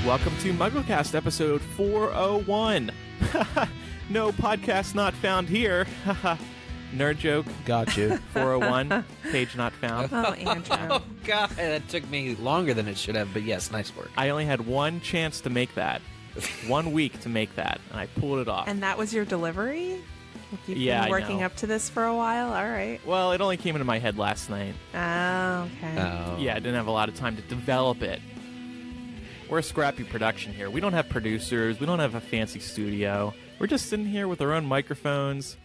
welcome to MuggleCast episode 401. No podcast not found here. Nerd joke. Got you. 401, page not found. Oh, Andrew. Oh, God. That took me longer than it should have, but yes, nice work. I only had one chance to make that. 1 week to make that, and I pulled it off. And that was your delivery? You've Yeah, been I working know. up to this for a while? All right. Well, it only came into my head last night. Oh, okay. Yeah, I didn't have a lot of time to develop it. We're a scrappy production here. We don't have producers. We don't have a fancy studio. We're just sitting here with our own microphones.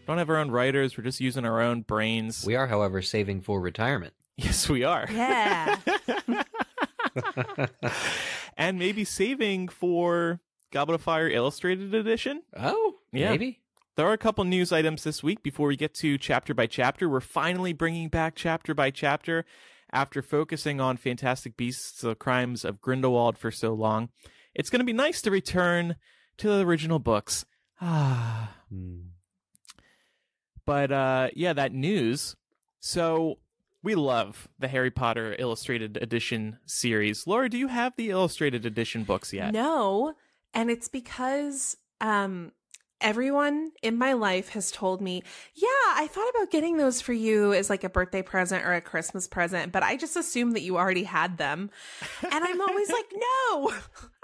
Don't have our own writers. We're just using our own brains. We are, however, saving for retirement. Yes, we are. Yeah. And maybe saving for Goblet of Fire Illustrated Edition. Oh, Yeah. maybe. There are a couple news items this week before we get to chapter by chapter. We're finally bringing back chapter by chapter after focusing on Fantastic Beasts, The Crimes of Grindelwald for so long. It's going to be nice to return to the original books. But, yeah, that news. So we love the Harry Potter Illustrated Edition series. Laura, do you have the Illustrated Edition books yet? No, and it's because everyone in my life has told me, yeah, I thought about getting those for you as like a birthday present or a Christmas present, but I just assumed that you already had them. And I'm always like, no,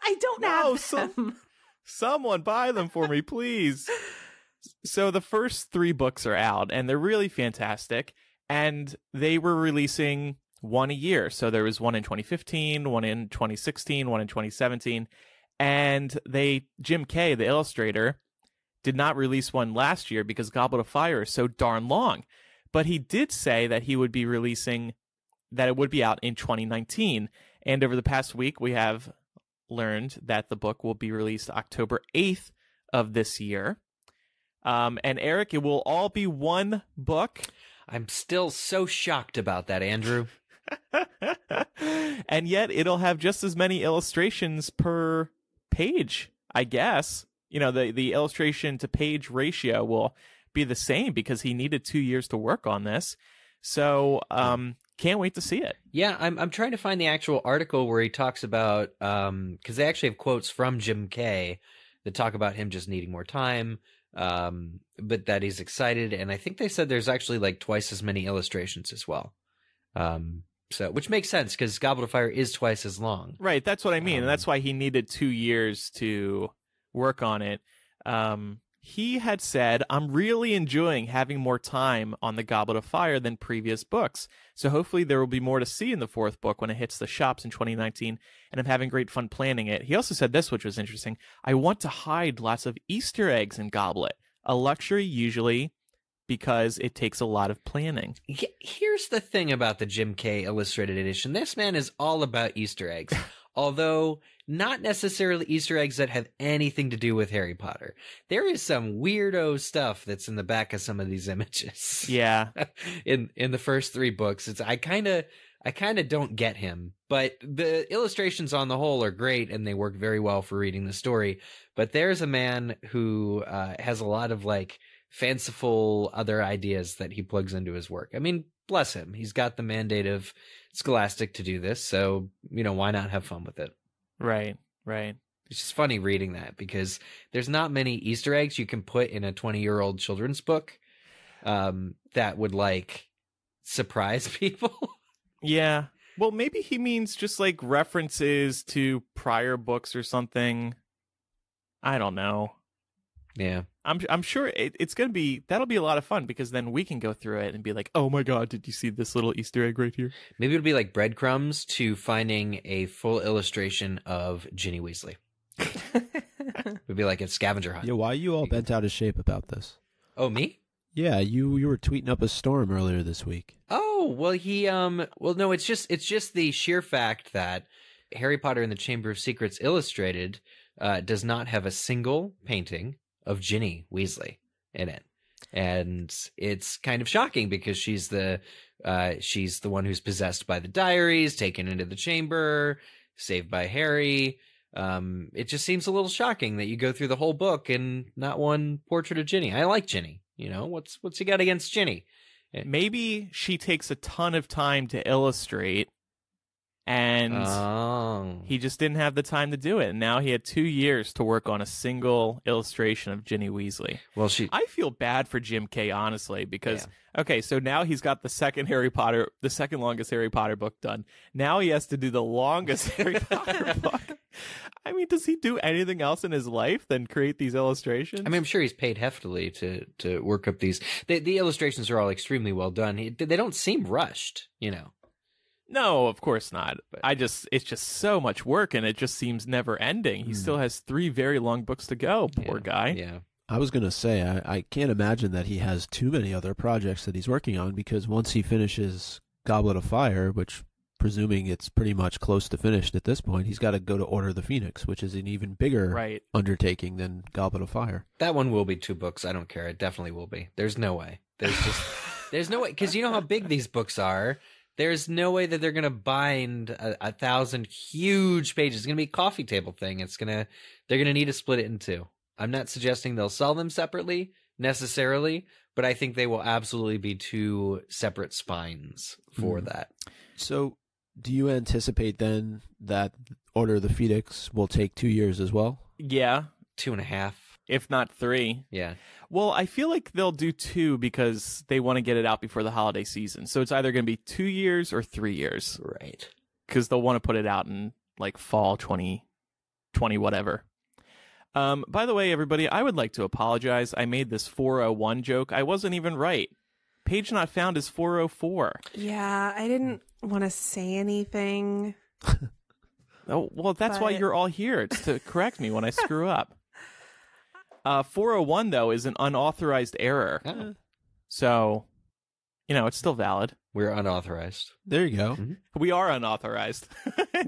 I don't have them. Someone buy them for me, please. So the first 3 books are out, and they're really fantastic. And they were releasing one a year. So there was one in 2015, one in 2016, one in 2017. And Jim Kay, the illustrator, did not release one last year because Goblet of Fire is so darn long. But he did say that he would be releasing, that it would be out in 2019. And over the past week, we have learned that the book will be released October 8th of this year. And Eric, it will all be one book. I'm still so shocked about that, Andrew. And yet it'll have just as many illustrations per page, I guess. You know, the illustration to page ratio will be the same because he needed 2 years to work on this. So, can't wait to see it. Yeah, I'm trying to find the actual article where he talks about, because they actually have quotes from Jim Kay that talk about him just needing more time, but that he's excited. And I think they said there's actually like twice as many illustrations as well. So, which makes sense because Goblet of Fire is twice as long. Right, that's what I mean. And that's why he needed 2 years to work on it. He had said, I'm really enjoying having more time on the Goblet of Fire than previous books. So hopefully there will be more to see in the 4th book when it hits the shops in 2019, and I'm having great fun planning it. He also said this, which was interesting. I want to hide lots of Easter eggs in Goblet, a luxury usually because it takes a lot of planning. Here's the thing about the Jim Kay Illustrated Edition. This man is all about Easter eggs. Although not necessarily Easter eggs that have anything to do with Harry Potter. There is some weirdo stuff that's in the back of some of these images. Yeah. in the first 3 books. I kind of don't get him, but the illustrations on the whole are great and they work very well for reading the story. But there's a man who has a lot of like fanciful other ideas that he plugs into his work. I mean, bless him. He's got the mandate of Scholastic to do this, so, you know, why not have fun with it? Right. It's just funny reading that because there's not many Easter eggs you can put in a 20-year-old children's book that would, like, surprise people. Yeah. Well, maybe he means just like references to prior books or something. I don't know. Yeah. I'm sure it's going to be, that'll be a lot of fun because then we can go through it and be like, oh my God, did you see this little Easter egg right here? Maybe it'll be like breadcrumbs to finding a full illustration of Ginny Weasley. It would be like a scavenger hunt. Yeah, why are you all bent out of shape about this? Oh, me? Yeah, you were tweeting up a storm earlier this week. Oh, well, no, it's just the sheer fact that Harry Potter and the Chamber of Secrets Illustrated does not have a single painting of Ginny Weasley in it. And it's kind of shocking because she's the one who's possessed by the diaries, taken into the chamber, saved by Harry. It just seems a little shocking that you go through the whole book and not one portrait of Ginny. I like Ginny. You know, what's he got against Ginny? Maybe she takes a ton of time to illustrate And he just didn't have the time to do it. And now he had 2 years to work on a single illustration of Ginny Weasley. Well, I feel bad for Jim Kay, honestly, because okay, so now he's got the second longest Harry Potter book done. Now he has to do the longest Harry Potter book. I mean, does he do anything else in his life than create these illustrations? I mean, I'm sure he's paid heftily to work up these. The illustrations are all extremely well done. They don't seem rushed, you know. No, of course not. It's just so much work, and it just seems never ending. He still has 3 very long books to go. Poor guy. Yeah. I was going to say, I can't imagine that he has too many other projects that he's working on, because once he finishes Goblet of Fire, which, presuming it's pretty much close to finished at this point, he's got to go to Order of the Phoenix, which is an even bigger undertaking than Goblet of Fire. That one will be 2 books. I don't care. It definitely will be. There's no way. There's no way. Because you know how big these books are. There's no way that they're going to bind 1,000 huge pages. It's going to be a coffee table thing. They're going to need to split it in 2. I'm not suggesting they'll sell them separately necessarily, but I think they will absolutely be 2 separate spines for that. So do you anticipate then that Order of the Phoenix will take 2 years as well? Yeah. 2.5. If not 3. Yeah. Well, I feel like they'll do 2 because they want to get it out before the holiday season. So it's either going to be 2 years or 3 years. Right. Because they'll want to put it out in like fall 2020, whatever. By the way, everybody, I would like to apologize. I made this 401 joke. I wasn't even right. Page not found is 404. Yeah, I didn't want to say anything. Oh, well, that's why you're all here. It's to correct me when I screw up. 401, though, is an unauthorized error. Oh. So, it's still valid. We're unauthorized. There you go. Mm-hmm. We are unauthorized.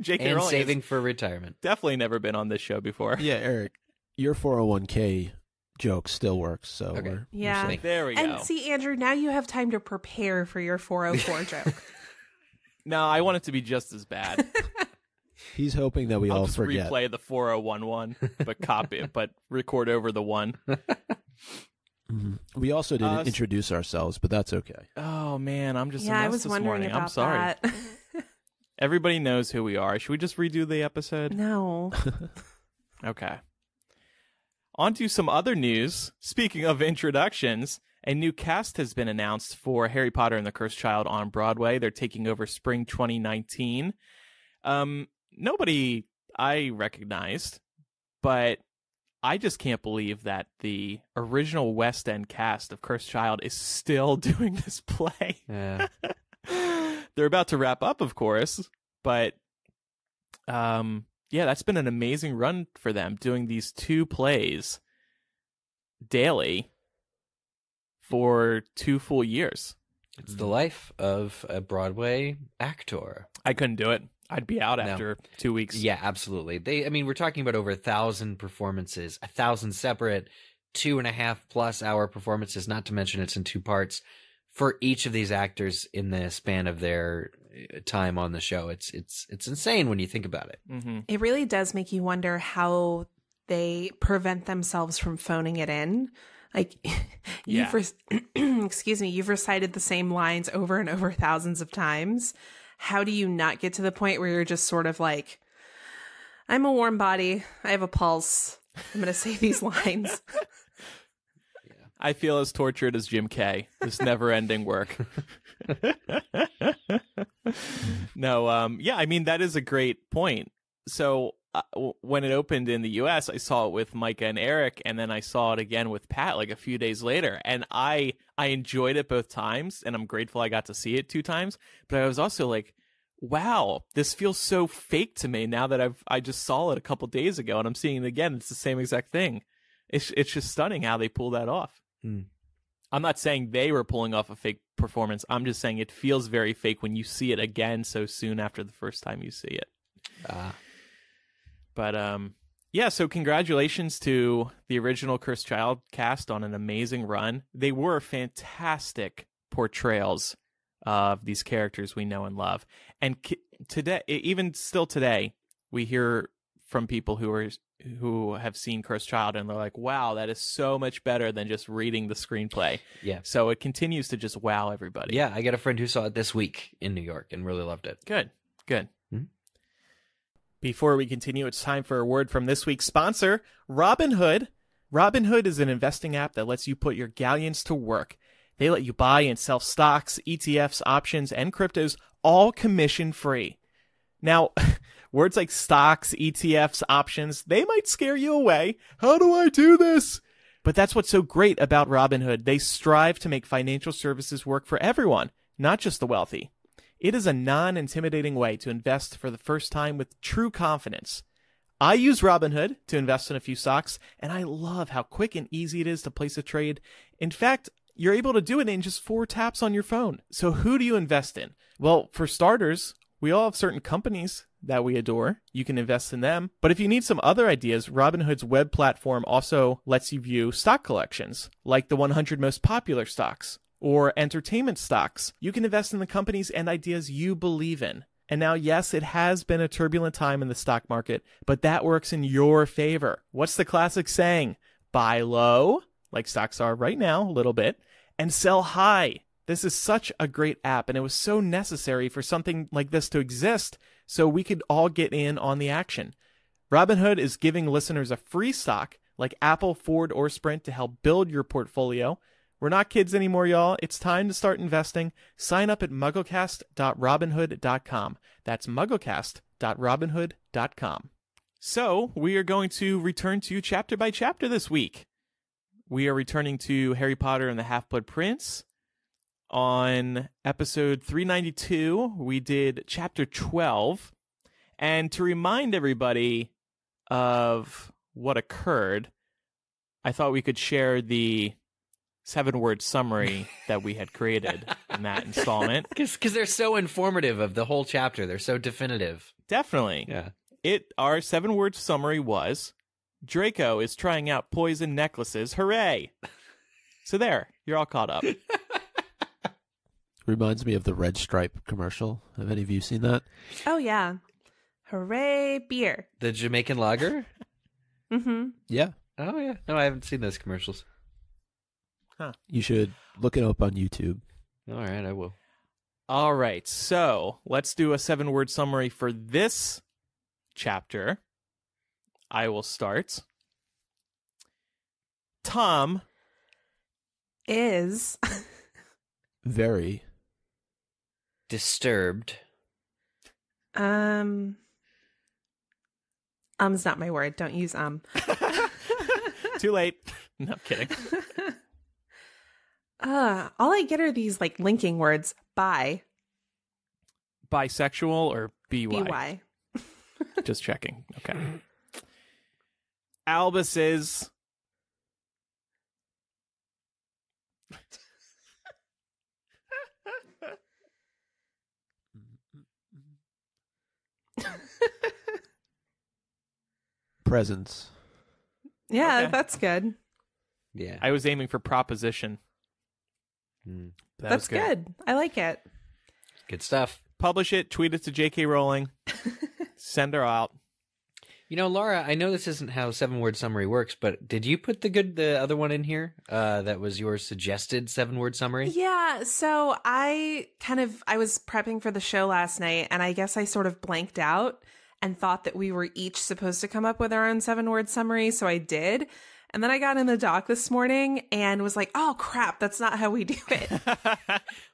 J.K. And Rowling saving for retirement. Definitely never been on this show before. Yeah, Eric, your 401k joke still works. So Okay. Yeah. There we go. And see, Andrew, now you have time to prepare for your 404 joke. No, I want it to be just as bad. He's hoping that we I'll all just forget. replay the 401 one, but record over the one. We also didn't introduce ourselves, but that's okay. Oh man, I'm just a Yeah, mess I was this wondering morning. about I'm sorry. that. Everybody knows who we are. Should we just redo the episode? No. Okay. On to some other news. Speaking of introductions, a new cast has been announced for Harry Potter and the Cursed Child on Broadway. They're taking over spring 2019. Nobody I recognized, but I just can't believe that the original West End cast of Cursed Child is still doing this play. Yeah. They're about to wrap up, of course, but yeah, that's been an amazing run for them, doing these 2 plays daily for 2 full years. It's the life of a Broadway actor. I couldn't do it. I'd be out after 2 weeks. Yeah, absolutely. We're talking about over 1,000 performances, 1,000 separate 2.5+ hour performances, not to mention it's in 2 parts for each of these actors in the span of their time on the show. It's insane when you think about it. Mm-hmm. It really does make you wonder how they prevent themselves from phoning it in. Like, excuse me, you've recited the same lines over and over thousands of times. How do you not get to the point where you're just sort of like, I'm a warm body, I have a pulse, I'm going to say these lines. I feel as tortured as Jim Kay. This never-ending work. No, yeah, I mean, that is a great point. So when it opened in the U.S., I saw it with Micah and Eric, and then I saw it again with Pat like a few days later. And I enjoyed it both times, and I'm grateful I got to see it 2 times. But I was also like, wow, this feels so fake to me now that I just saw it a couple days ago, and I'm seeing it again. It's the same exact thing. It's just stunning how they pull that off. I'm not saying they were pulling off a fake performance. I'm just saying it feels very fake when you see it again so soon after the first time you see it. But yeah, so congratulations to the original Cursed Child cast on an amazing run. They were fantastic portrayals of these characters we know and love. And today, even still today, we hear from people who have seen Cursed Child, and they're like, wow, that is so much better than just reading the screenplay. Yeah. So it continues to just wow everybody. Yeah, I got a friend who saw it this week in New York and really loved it. Good. Mm-hmm. Before we continue, it's time for a word from this week's sponsor, Robinhood. Robinhood is an investing app that lets you put your galleons to work. They let you buy and sell stocks, ETFs, options, and cryptos, all commission-free. Now, words like stocks, ETFs, options, they might scare you away. How do I do this? But that's what's so great about Robinhood. They strive to make financial services work for everyone, not just the wealthy. It is a non-intimidating way to invest for the first time with true confidence. I use Robinhood to invest in a few stocks, and I love how quick and easy it is to place a trade. In fact, you're able to do it in just 4 taps on your phone. So who do you invest in? Well, for starters, we all have certain companies that we adore. You can invest in them. But if you need some other ideas, Robinhood's web platform also lets you view stock collections, like the 100 most popular stocks or entertainment stocks. You can invest in the companies and ideas you believe in. And now, yes, it has been a turbulent time in the stock market, but that works in your favor. What's the classic saying? Buy low, like stocks are right now, a little bit, and sell high. This is such a great app, and it was so necessary for something like this to exist so we could all get in on the action. Robinhood is giving listeners a free stock like Apple, Ford, or Sprint to help build your portfolio. We're not kids anymore, y'all. It's time to start investing. Sign up at mugglecast.robinhood.com. That's mugglecast.robinhood.com. So, we are going to return to chapter by chapter this week. We are returning to Harry Potter and the Half-Blood Prince. On episode 392, we did chapter 12. And to remind everybody of what occurred, I thought we could share the 7-word summary that we had created in that installment. Because they're so informative of the whole chapter. They're so definitive. Definitely. Yeah. Our 7-word summary was, Draco is trying out poison necklaces. Hooray! So there, you're all caught up. Reminds me of the Red Stripe commercial. Have any of you seen that? Oh, yeah. Hooray, beer. The Jamaican lager? Mm-hmm. Yeah. Oh, yeah. No, I haven't seen those commercials. Huh. You should look it up on YouTube. All right, I will. All right, so let's do a 7-word summary for this chapter. I will start. Tom Is very disturbed. Um's not my word. Don't use Too late. No, I'm kidding. All I get are these like linking words. Bi. Bisexual or BY? BY. Just checking. Okay. Albus is presence. Yeah, Okay. that's good. Yeah. I was aiming for proposition. Mm. That's good. I like it. Good stuff. Publish it, tweet it to J.K. Rowling, send her out. You know, Laura, I know this isn't how 7-word summary works, but did you put the other one in here? That was your suggested 7-word summary? Yeah, so I was prepping for the show last night, and I guess I sort of blanked out and thought that we were each supposed to come up with our own 7-word summary, so I did. And then I got in the doc this morning and was like, oh, crap, that's not how we do it.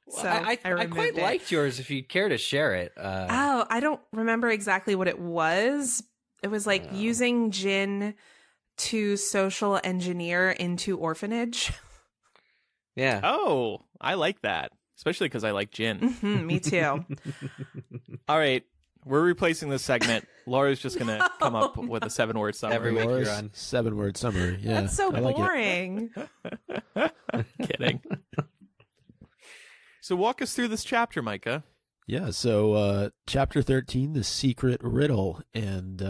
So I quite liked yours if you'd care to share it. I don't remember exactly what it was. It was like using gin to social engineer into orphanage. Yeah. Oh, I like that, especially because I like gin. Me too. All right, we're replacing this segment. Laura's just going to come up with a 7-word summary. Every week Laura's you're on. 7-word summary. Yeah, That's so I like it. boring. Kidding. So walk us through this chapter, Micah. Yeah, so chapter 13, The Secret Riddle, and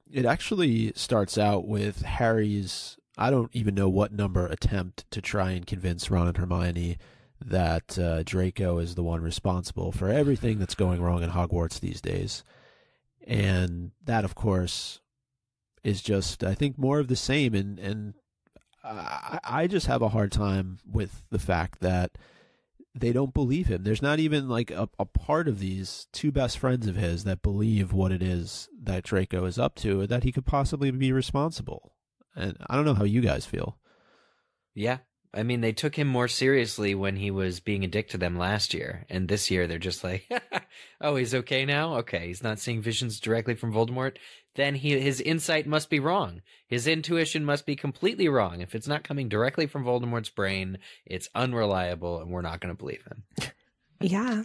it actually starts out with Harry's, I don't even know what number, attempt to try and convince Ron and Hermione that Draco is the one responsible for everything that's going wrong in Hogwarts these days. And that, of course, is just, I think, more of the same, and I just have a hard time with the fact that they don't believe him. There's not even like a part of these two best friends of his that believe what it is that Draco is up to, or that he could possibly be responsible. And I don't know how you guys feel. Yeah. I mean, they took him more seriously when he was being a dick to them last year. And this year, they're just like, oh, he's okay now? Okay, he's not seeing visions directly from Voldemort? Then his insight must be wrong. His intuition must be completely wrong. If it's not coming directly from Voldemort's brain, it's unreliable, and we're not going to believe him. Yeah.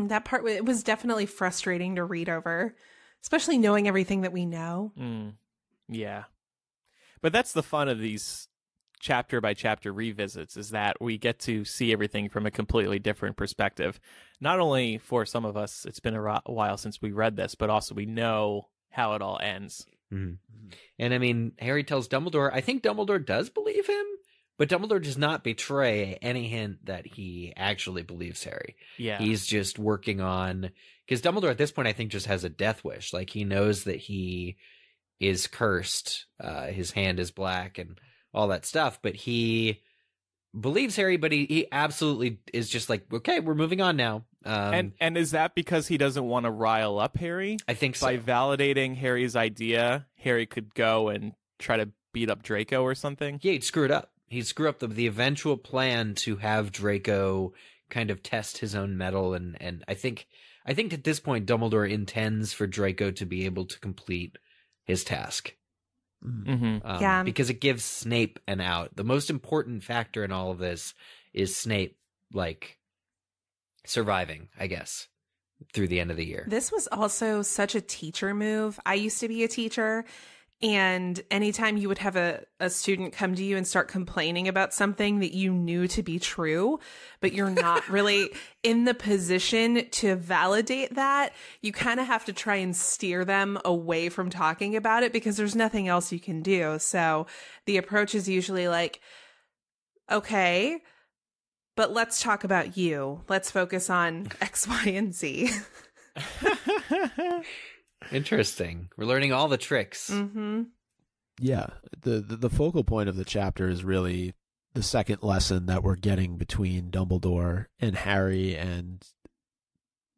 That part, it was definitely frustrating to read over, especially knowing everything that we know. Yeah. But that's the fun of these chapter by chapter revisits, is that we get to see everything from a completely different perspective. Not only for some of us, it's been a while since we read this, but also we know how it all ends. Mm-hmm. And I mean, Harry tells Dumbledore, I think Dumbledore does believe him, but Dumbledore does not betray any hint that he actually believes Harry. Yeah. He's just working on, because Dumbledore at this point, I think, just has a death wish. Like, he knows that he is cursed. His hand is black and all that stuff, but he believes Harry, but he absolutely is just like, okay, we're moving on now. And is that because he doesn't want to rile up Harry? I think so. By validating Harry's idea, Harry could go and try to beat up Draco or something? Yeah, he'd screw it up. He'd screw up the eventual plan to have Draco kind of test his own mettle, and I think at this point Dumbledore intends for Draco to be able to complete his task. Yeah, because it gives Snape an out. The most important factor in all of this is Snape, like, surviving, I guess, through the end of the year. This was also such a teacher move. I used to be a teacher, and anytime you would have a student come to you and start complaining about something that you knew to be true, but you're not really in the position to validate that, you kind of have to try and steer them away from talking about it because there's nothing else you can do. So the approach is usually like, okay, but let's talk about you. Let's focus on X, Y, and Z. Interesting. We're learning all the tricks. Mm-hmm. Yeah, the focal point of the chapter is really the second lesson that we're getting between Dumbledore and Harry, and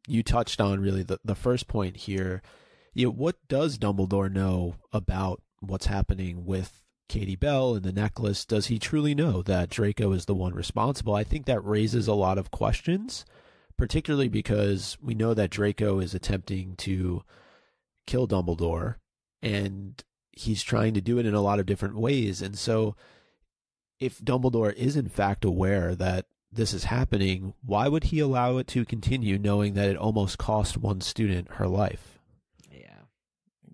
you touched on really the first point here. What does Dumbledore know about what's happening with Katie Bell and the necklace? Does he truly know that Draco is the one responsible? I think that raises a lot of questions, particularly because we know that Draco is attempting to kill Dumbledore, and he's trying to do it in a lot of different ways. And so if Dumbledore is in fact aware that this is happening, why would he allow it to continue, knowing that it almost cost one student her life?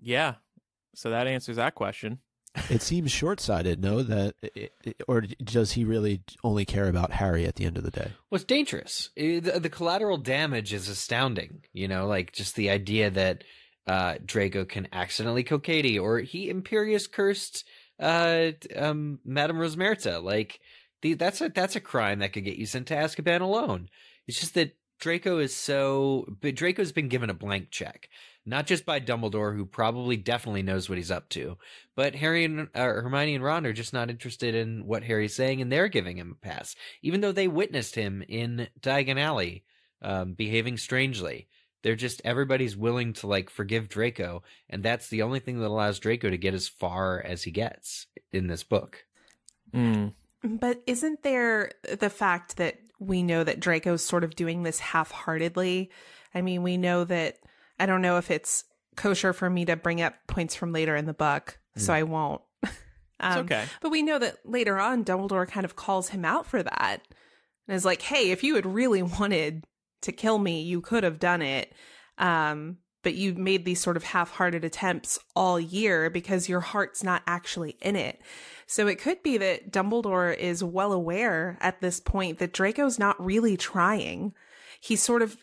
Yeah. So that answers that question. It seems short-sighted, no? Or does he really only care about Harry at the end of the day? Well, it's dangerous. The collateral damage is astounding. Like, just the idea that Draco can accidentally kill Katie, or he Imperius cursed Madame Rosmerta. Like, that's a crime that could get you sent to Azkaban alone. It's just that Draco's been given a blank check, not just by Dumbledore, who probably definitely knows what he's up to, but Hermione and Ron are just not interested in what Harry's saying, and they're giving him a pass, even though they witnessed him in Diagon Alley behaving strangely. They're just, everybody's willing to, like, forgive Draco, and that's the only thing that allows Draco to get as far as he gets in this book. But isn't there the fact that we know that Draco's sort of doing this half-heartedly? I mean, we know that, I don't know if it's kosher for me to bring up points from later in the book, so I won't. It's okay. But we know that later on, Dumbledore kind of calls him out for that. And is like, hey, if you had really wanted to kill me, you could have done it. But you made these sort of half-hearted attempts all year because your heart's not actually in it. So it could be that Dumbledore is well aware at this point that Draco's not really trying. He's sort of,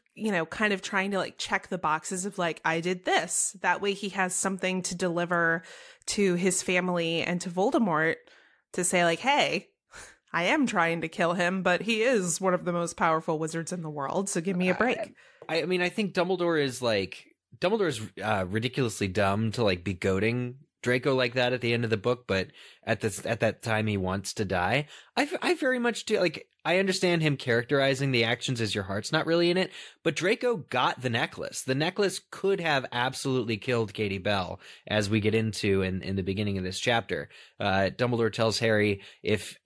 kind of trying to, like, check the boxes of, like, I did this. That way he has something to deliver to his family and to Voldemort to say, like, hey, I am trying to kill him, but he is one of the most powerful wizards in the world, so give me a break. I think Dumbledore is ridiculously dumb to, like, be goading Draco like that at the end of the book, but at that time he wants to die. I very much do. Like, I understand him characterizing the actions as your heart's not really in it, but Draco got the necklace. The necklace could have absolutely killed Katie Bell, as we get into in the beginning of this chapter. Dumbledore tells Harry if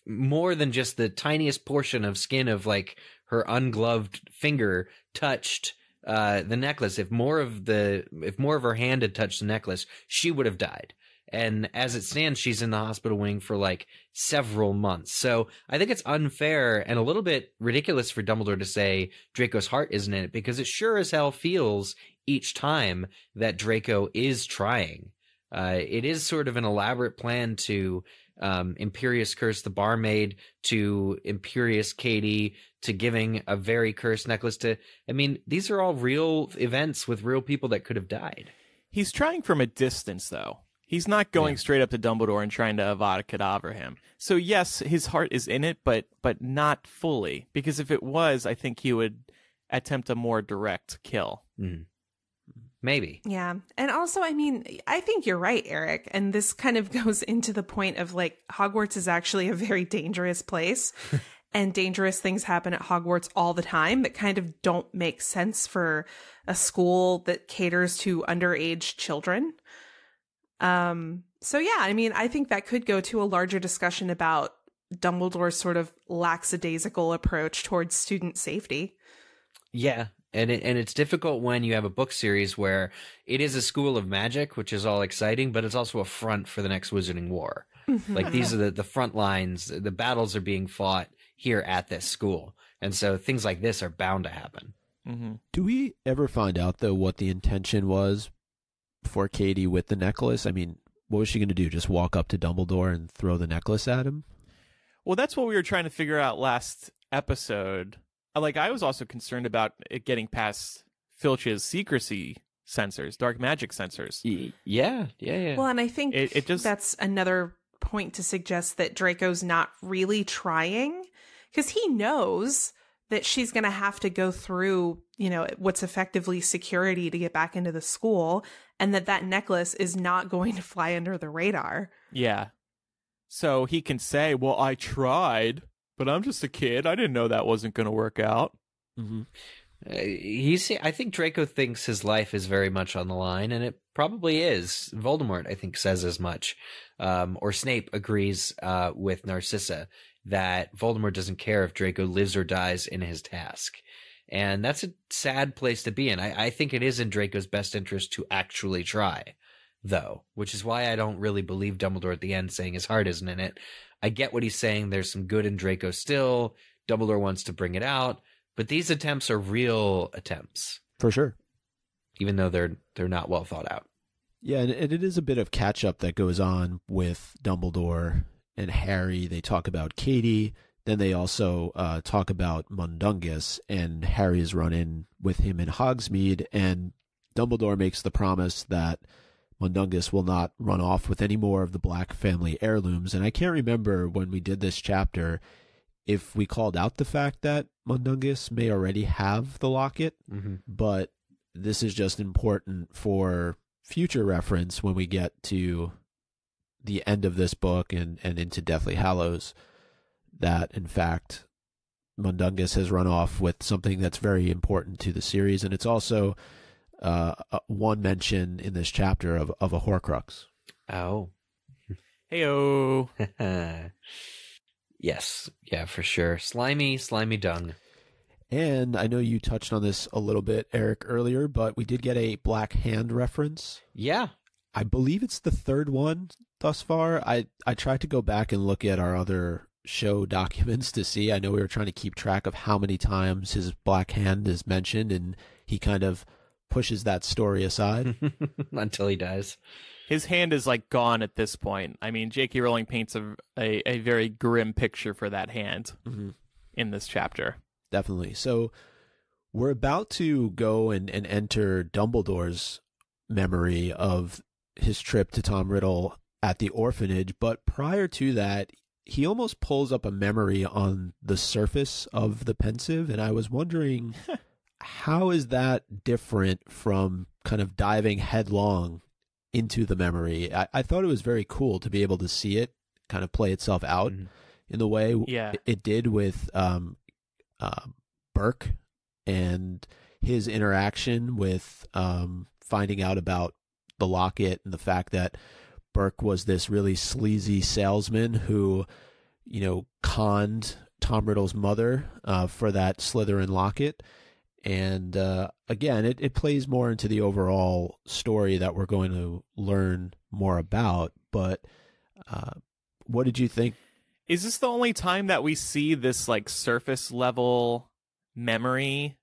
more than just the tiniest portion of skin of like her ungloved finger touched the necklace, if more of her hand had touched the necklace, she would have died. And as it stands, she's in the hospital wing for like several months. So I think it's unfair and a little bit ridiculous for Dumbledore to say Draco's heart isn't in it, because it sure as hell feels each time that Draco is trying. It is sort of an elaborate plan to Imperious curse the barmaid, to Imperious Katie, to giving a very cursed necklace to... I mean, these are all real events with real people that could have died. He's trying from a distance, though. He's not going straight up to Dumbledore and trying to Avada Kedavra him. So yes, his heart is in it, but not fully. Because if it was, I think he would attempt a more direct kill. Mm. Maybe. Yeah. And also, I mean, I think you're right, Eric. And this kind of goes into the point of like, Hogwarts is actually a very dangerous place. And dangerous things happen at Hogwarts all the time that kind of don't make sense for a school that caters to underage children. So yeah, I mean, I think that could go to a larger discussion about Dumbledore's sort of lackadaisical approach towards student safety. Yeah. And it's difficult when you have a book series where it is a school of magic, which is all exciting, but it's also a front for the next Wizarding War. Mm-hmm. Like, these are the front lines. The battles are being fought here at this school. And so things like this are bound to happen. Mm-hmm. Do we ever find out, though, what the intention was for Katie with the necklace? I mean, what was she going to do? Just walk up to Dumbledore and throw the necklace at him? Well, that's what we were trying to figure out last episode. Like, I was also concerned about it getting past Filch's secrecy sensors, dark magic sensors. Yeah. Well, and I think it just... that's another point to suggest that Draco's not really trying, because he knows that she's going to have to go through, you know, what's effectively security to get back into the school, and that necklace is not going to fly under the radar. Yeah. So he can say, well, I tried, but I'm just a kid. I didn't know that wasn't going to work out. Mm-hmm. I think Draco thinks his life is very much on the line, and it probably is. Voldemort, I think, says as much. Or Snape agrees with Narcissa that Voldemort doesn't care if Draco lives or dies in his task. And that's a sad place to be in. I think it is in Draco's best interest to actually try, though, which is why I don't really believe Dumbledore at the end saying his heart isn't in it. I get what he's saying. There's some good in Draco still. Dumbledore wants to bring it out. But these attempts are real attempts. For sure. Even though they're not well thought out. Yeah, and it is a bit of catch-up that goes on with Dumbledore and Harry. They talk about Katie. Then they also talk about Mundungus and Harry's run-in with him in Hogsmeade. And Dumbledore makes the promise that Mundungus will not run off with any more of the Black family heirlooms. And I can't remember when we did this chapter if we called out the fact that Mundungus may already have the locket, but this is just important for future reference when we get to the end of this book and into Deathly Hallows, that, in fact, Mundungus has run off with something that's very important to the series, and it's also one mention in this chapter of a Horcrux. Oh. Hey-o. Yes, yeah, for sure. Slimy dung. And I know you touched on this a little bit, Eric, earlier, but we did get a Black Hand reference. Yeah. I believe it's the third one thus far. I tried to go back and look at our other show documents to see. I know we were trying to keep track of how many times his Black Hand is mentioned, and he kind of pushes that story aside. Until he dies. His hand is like gone at this point. I mean, J.K. Rowling paints a very grim picture for that hand in this chapter. Definitely. So we're about to go and enter Dumbledore's memory of his trip to Tom Riddle at the orphanage. But prior to that, he almost pulls up a memory on the surface of the Pensieve. And I was wondering, how is that different from kind of diving headlong into the memory. I thought it was very cool to be able to see it kind of play itself out in the way it did with Burke and his interaction with finding out about the locket and the fact that Burke was this really sleazy salesman who, conned Tom Riddle's mother for that Slytherin locket. And again, it plays more into the overall story that we're going to learn more about. But what did you think? Is this the only time that we see this like surface level memory,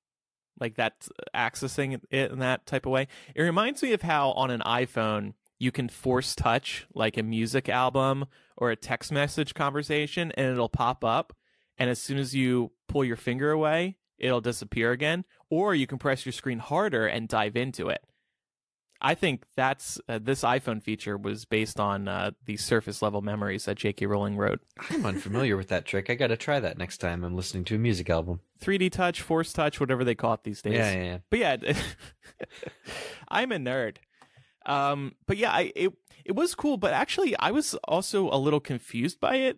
like that accessing it in that type of way? It reminds me of how on an iPhone you can force touch like a music album or a text message conversation, and it'll pop up. And as soon as you pull your finger away, it'll disappear again. Or you can press your screen harder and dive into it. I think that's this iPhone feature was based on the surface level memories that J.K. Rowling wrote. I'm unfamiliar with that trick. I got to try that next time I'm listening to a music album. 3D touch, force touch, whatever they call it these days. Yeah. But yeah, I'm a nerd. But yeah, it was cool. But actually, I was also a little confused by it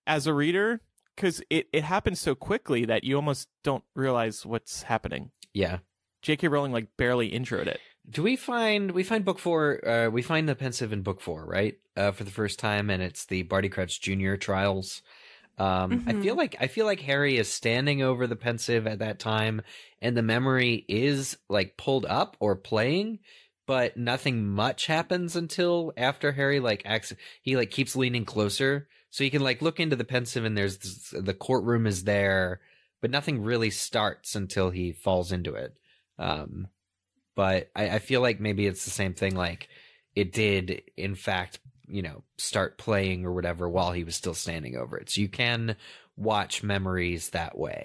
as a reader because it happened so quickly that you almost don't realize what's happening. Yeah. J.K. Rowling like barely introed it. Do we find book 4? We find the Pensieve in book 4, right? For the first time, and it's the Barty Crouch Jr. trials. I feel like Harry is standing over the Pensieve at that time, and the memory is like pulled up or playing, but nothing much happens until after Harry he keeps leaning closer, so you can like look into the Pensieve, and the courtroom is there, but nothing really starts until he falls into it. But I feel like maybe it's the same thing. Like it did, in fact, start playing or whatever while he was still standing over it. So you can watch memories that way.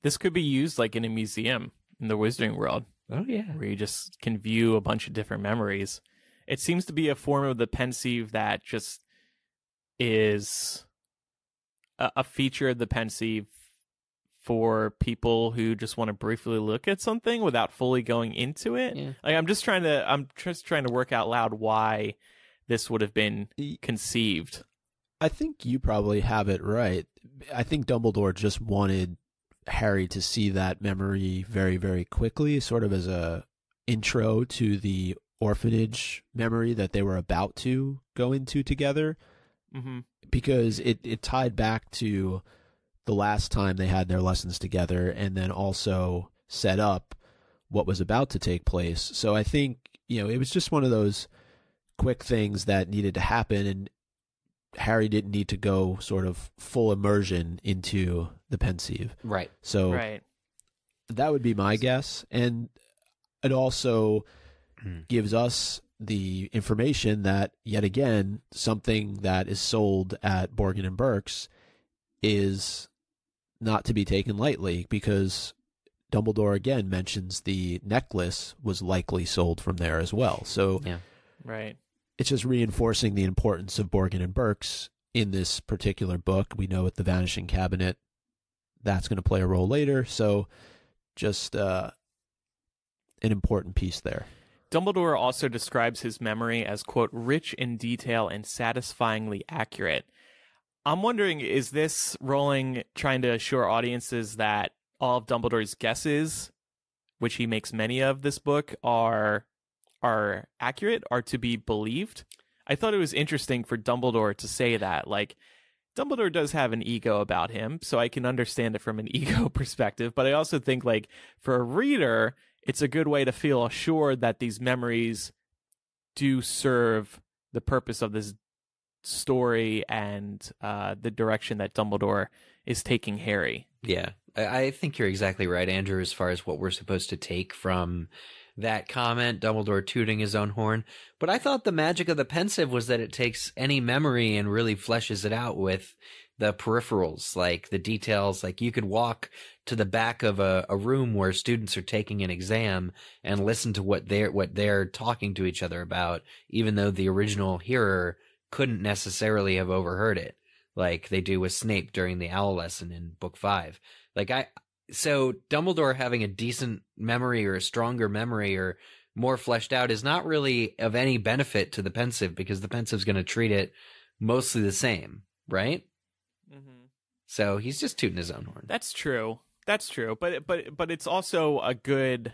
This could be used like in a museum in the Wizarding World. Oh, yeah. Where you just can view a bunch of different memories. It seems to be a form of the Pensieve that just is a feature of the Pensieve for people who just want to briefly look at something without fully going into it. Yeah. Like I'm just trying to work out loud why this would have been conceived. I think you probably have it right. I think Dumbledore just wanted Harry to see that memory very, very quickly, sort of as a intro to the orphanage memory that they were about to go into together. Mm-hmm. Because it tied back to the last time they had their lessons together, and then also set up what was about to take place. So I think, it was just one of those quick things that needed to happen, and Harry didn't need to go sort of full immersion into the Pensieve. Right. So that would be my guess. And it also gives us the information that, yet again, something that is sold at Borgin and Burke's is not to be taken lightly, because Dumbledore again mentions the necklace was likely sold from there as well. So it's just reinforcing the importance of Borgin and Burke's in this particular book. We know with the Vanishing Cabinet, that's going to play a role later. So just an important piece there. Dumbledore also describes his memory as, quote, rich in detail and satisfyingly accurate. I'm wondering, is this Rowling trying to assure audiences that all of Dumbledore's guesses, which he makes many of this book, are accurate, are to be believed? I thought it was interesting for Dumbledore to say that. Like, Dumbledore does have an ego about him, so I can understand it from an ego perspective, but I also think, like, for a reader, it's a good way to feel assured that these memories do serve the purpose of this story and the direction that Dumbledore is taking Harry. Yeah, I think you're exactly right, Andrew, as far as what we're supposed to take from that comment, Dumbledore tooting his own horn. But I thought the magic of the Pensieve was that it takes any memory and really fleshes it out with the peripherals, like the details. Like you could walk to the back of a room where students are taking an exam and listen to what they're talking to each other about, even though the original hearer couldn't necessarily have overheard it, like they do with Snape during the owl lesson in book 5. So Dumbledore having a decent memory or a stronger memory or more fleshed out is not really of any benefit to the Pensieve, because the Pensieve's going to treat it mostly the same, right? Mm-hmm. So he's just tooting his own horn. That's true. But it's also a good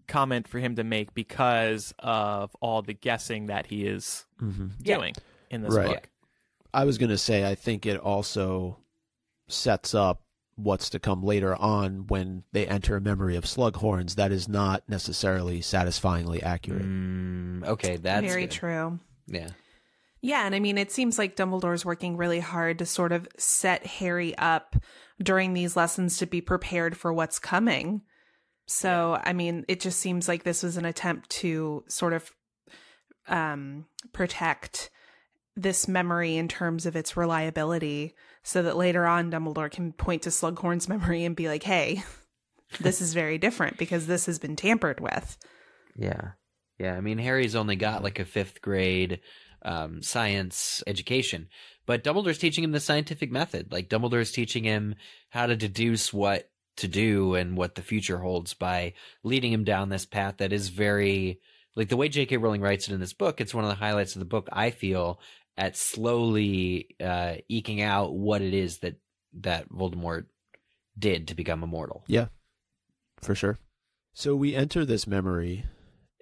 comment for him to make because of all the guessing that he is doing in this book. I was going to say, I think it also sets up what's to come later on when they enter a memory of Slughorns that is not necessarily satisfyingly accurate. Okay, that's very good. True. Yeah. Yeah, and I mean, it seems like Dumbledore's working really hard to sort of set Harry up during these lessons to be prepared for what's coming. So, I mean, it just seems like this was an attempt to sort of protect this memory in terms of its reliability, so that later on Dumbledore can point to Slughorn's memory and be like, hey, this is very different because this has been tampered with. Yeah. Yeah, I mean, Harry's only got like a 5th grade science education, but Dumbledore's teaching him the scientific method. Like, Dumbledore's teaching him how to deduce what to do and what the future holds by leading him down this path that is very, like, the way J.K. Rowling writes it in this book, it's one of the highlights of the book, I feel, at slowly eking out what it is that Voldemort did to become immortal. Yeah, for sure. So we enter this memory,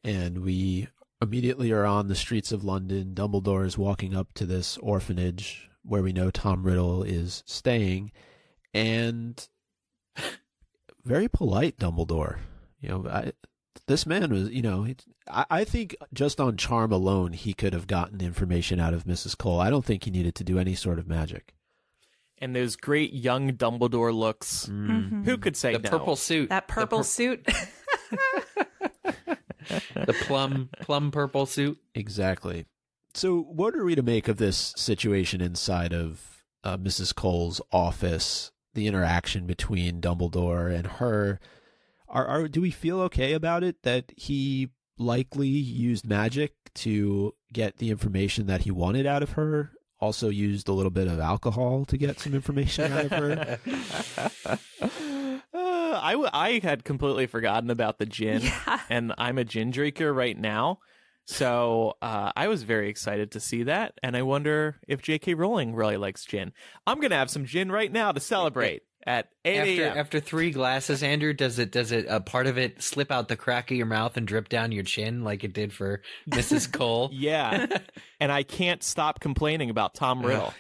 and we immediately are on the streets of London. Dumbledore is walking up to this orphanage where we know Tom Riddle is staying, and very polite Dumbledore. You know, this man was, you know, I think just on charm alone, he could have gotten information out of Mrs. Cole. I don't think he needed to do any sort of magic. And those great young Dumbledore looks. Who could say the purple suit? That purple suit. The plum purple suit. Exactly. So what are we to make of this situation inside of Mrs. Cole's office, the interaction between Dumbledore and her? Do we feel okay about it that he likely used magic to get the information that he wanted out of her? Also used a little bit of alcohol to get some information out of her? I had completely forgotten about the gin, and I'm a gin drinker right now. So I was very excited to see that, and I wonder if J.K. Rowling really likes gin. I'm going to have some gin right now to celebrate. At 8 a.m. After 3 glasses, Andrew, does it a part of it slip out the crack of your mouth and drip down your chin like it did for Mrs. Cole? Yeah. And I can't stop complaining about Tom Riddle.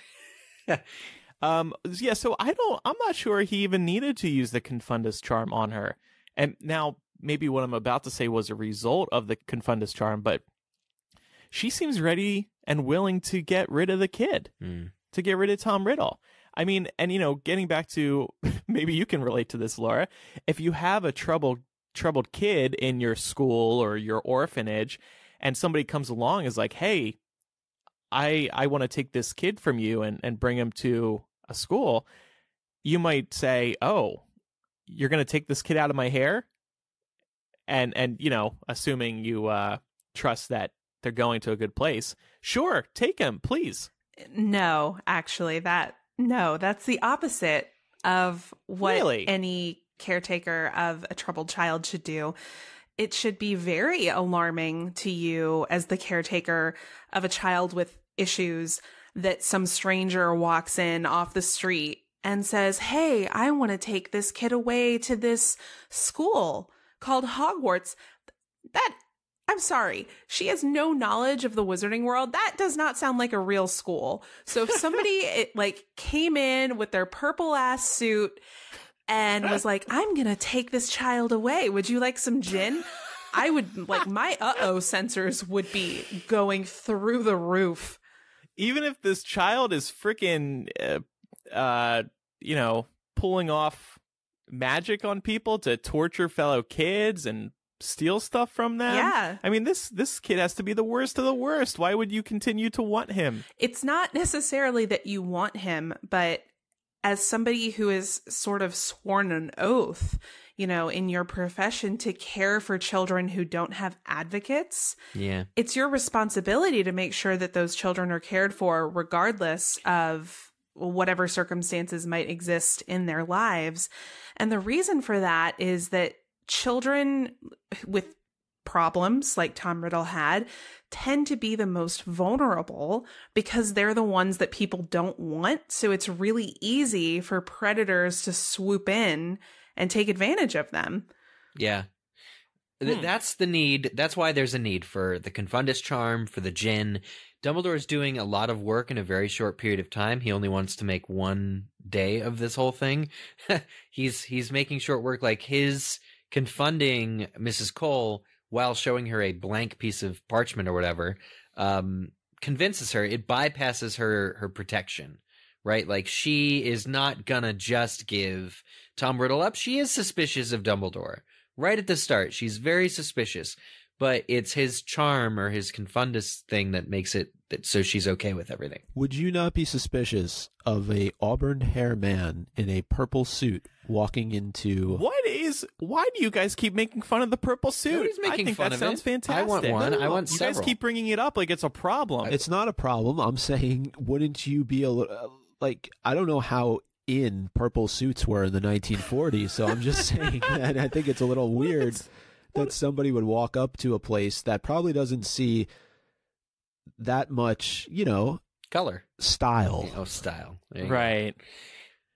Yeah, so I'm not sure he even needed to use the Confundus charm on her. And now maybe what I'm about to say was a result of the Confundus charm, but she seems ready and willing to get rid of the kid, to get rid of Tom Riddle. I mean, and, you know, getting back to, maybe you can relate to this, Laura. If you have a troubled kid in your school or your orphanage, and somebody comes along and is like, hey, I want to take this kid from you and bring him to a school, you might say, oh, you're going to take this kid out of my hair? And you know, assuming you trust that they're going to a good place. Sure, take him, please. No, actually, that's the opposite of what any caretaker of a troubled child should do. It should be very alarming to you as the caretaker of a child with issues that some stranger walks in off the street and says, hey, I want to take this kid away to this school called Hogwarts. I'm sorry, she has no knowledge of the wizarding world. That does not sound like a real school. So if somebody came in with their purple ass suit and was like, I'm going to take this child away, would you like some gin? I would, my sensors would be going through the roof. Even if this child is freaking, pulling off magic on people to torture fellow kids and steal stuff from them. Yeah. I mean, this kid has to be the worst of the worst. Why would you continue to want him? It's not necessarily that you want him, but as somebody who is sort of sworn an oath, you know, in your profession to care for children who don't have advocates, it's your responsibility to make sure that those children are cared for regardless of whatever circumstances might exist in their lives. And the reason for that is that children with problems like Tom Riddle had tend to be the most vulnerable because they're the ones that people don't want. So it's really easy for predators to swoop in and take advantage of them. Yeah. That's the need. That's why there's a need for the Confundus charm, for the djinn. Dumbledore's doing a lot of work in a very short period of time. He only wants to make one day of this whole thing. He's making short work, like his confunding Mrs. Cole while showing her a blank piece of parchment or whatever, convinces her, it bypasses her protection, right? Like, she is not gonna just give Tom Riddle up. She is suspicious of Dumbledore. Right at the start, she's very suspicious, but it's his charm or his confundus thing that makes it that so she's okay with everything. Would you not be suspicious of a auburn hair man in a purple suit walking into... Why do you guys keep making fun of the purple suit? Nobody's making I think fun that of sounds it. fantastic. I want one. I want you several. guys keep bringing it up like it's a problem. It's not a problem. I'm saying, wouldn't you be a little... like, I don't know how in purple suits were in the 1940s, so I'm just saying that I think it's a little weird that somebody would walk up to a place that probably doesn't see that much, Color. style. Oh, style. There you go. Right.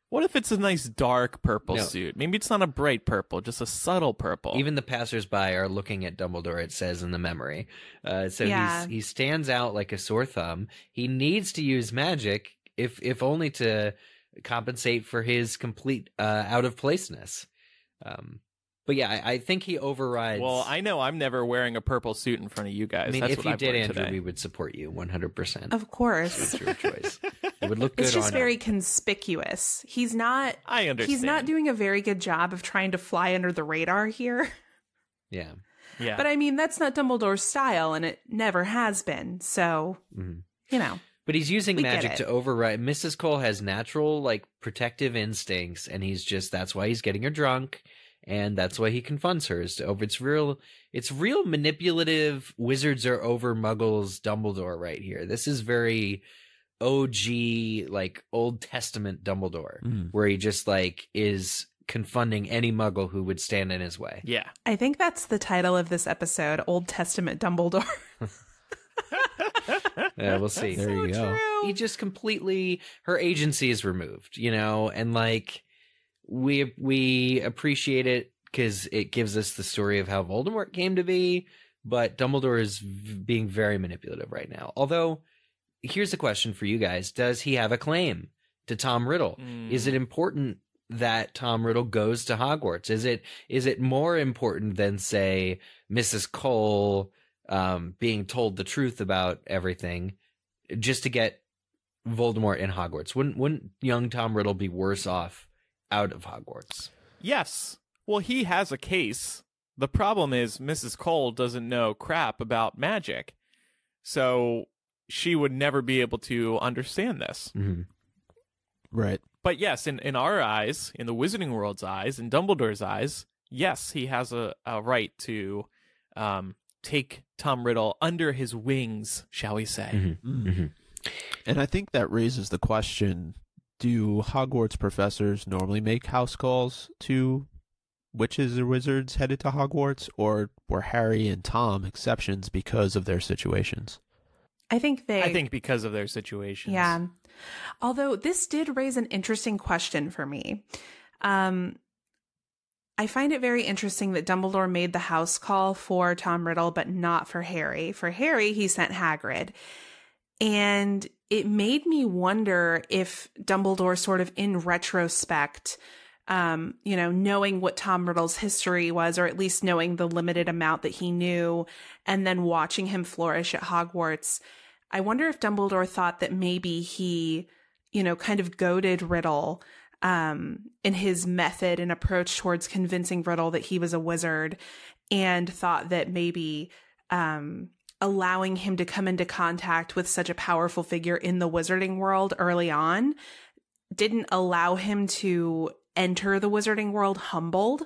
What if it's a nice dark purple No. suit? Maybe it's not a bright purple, just a subtle purple. Even the passersby are looking at Dumbledore, it says in the memory. So Yeah. he stands out like a sore thumb. He needs to use magic, if only to compensate for his complete out of placeness. But yeah, I think he overrides. Well, I know I'm never wearing a purple suit in front of you guys. I mean, That's if what you I've did, learned Andrew, today. we would support you 100%. Of course. It's your choice. It would look good It's just on very conspicuous. He's not I understand. he's not doing a very good job of trying to fly under the radar here. Yeah. Yeah. But I mean, that's not Dumbledore's style, and it never has been. So, Mhm. But he's using We get magic it. to override. Mrs. Cole has natural, like, protective instincts, and that's why he's getting her drunk, and that's why he confunds her. It's real manipulative, wizards are over muggles Dumbledore right here. This is very OG, like, Old Testament Dumbledore, where he just, like, is confunding any muggle who would stand in his way. Yeah. I think that's the title of this episode, Old Testament Dumbledore. Yeah, we'll see. There you go. He just completely, her agency is removed, and like we appreciate it because it gives us the story of how Voldemort came to be, but Dumbledore is being very manipulative right now. Although, here's a question for you guys: does he have a claim to Tom Riddle? Is it important that Tom Riddle goes to Hogwarts? Is it more important than, say, Mrs. Cole being told the truth about everything just to get Voldemort in Hogwarts? Wouldn't young Tom Riddle be worse off out of Hogwarts? Yes. Well, he has a case. The problem is Mrs. Cole doesn't know crap about magic. So she would never be able to understand this. Mm-hmm. Right. But yes, in our eyes, in the Wizarding World's eyes, in Dumbledore's eyes, yes, he has a right to take Tom Riddle under his wings, shall we say. Mm-hmm. Mm-hmm. And I think that raises the question, do Hogwarts professors normally make house calls to witches or wizards headed to Hogwarts, or were Harry and Tom exceptions because of their situations? I think because of their situations. Yeah. Although this did raise an interesting question for me. I find it very interesting that Dumbledore made the house call for Tom Riddle, but not for Harry. For Harry, he sent Hagrid. And it made me wonder if Dumbledore sort of in retrospect, knowing what Tom Riddle's history was, or at least knowing the limited amount that he knew, and then watching him flourish at Hogwarts, I wonder if Dumbledore thought that maybe he, kind of goaded Riddle in his method and approach towards convincing Riddle that he was a wizard, and thought that maybe allowing him to come into contact with such a powerful figure in the wizarding world early on didn't allow him to enter the wizarding world humbled,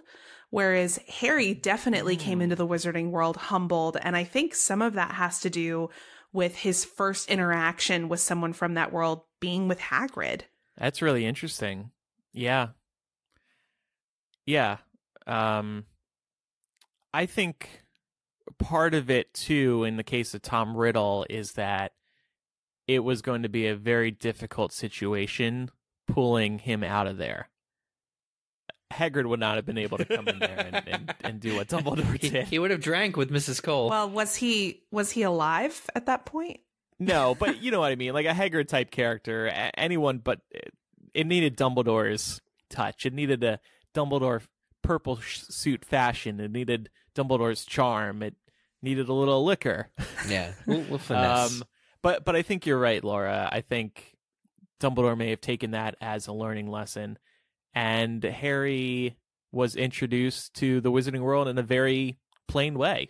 whereas Harry definitely came into the wizarding world humbled. And I think some of that has to do with his first interaction with someone from that world being with Hagrid. That's really interesting. Yeah. Yeah. I think part of it too, in the case of Tom Riddle, is that it was going to be a very difficult situation pulling him out of there. Hagrid would not have been able to come in there and do what Dumbledore did. He would have drank with Mrs. Cole. Well, was he alive at that point? No, but you know what I mean. Like a Hagrid type character, anyone, but it needed Dumbledore's touch. It needed a Dumbledore purple suit fashion. It needed Dumbledore's charm. It needed a little liquor. Yeah, we'll finesse. But I think you're right, Laura. I think Dumbledore may have taken that as a learning lesson. And Harry was introduced to the wizarding world in a very plain way.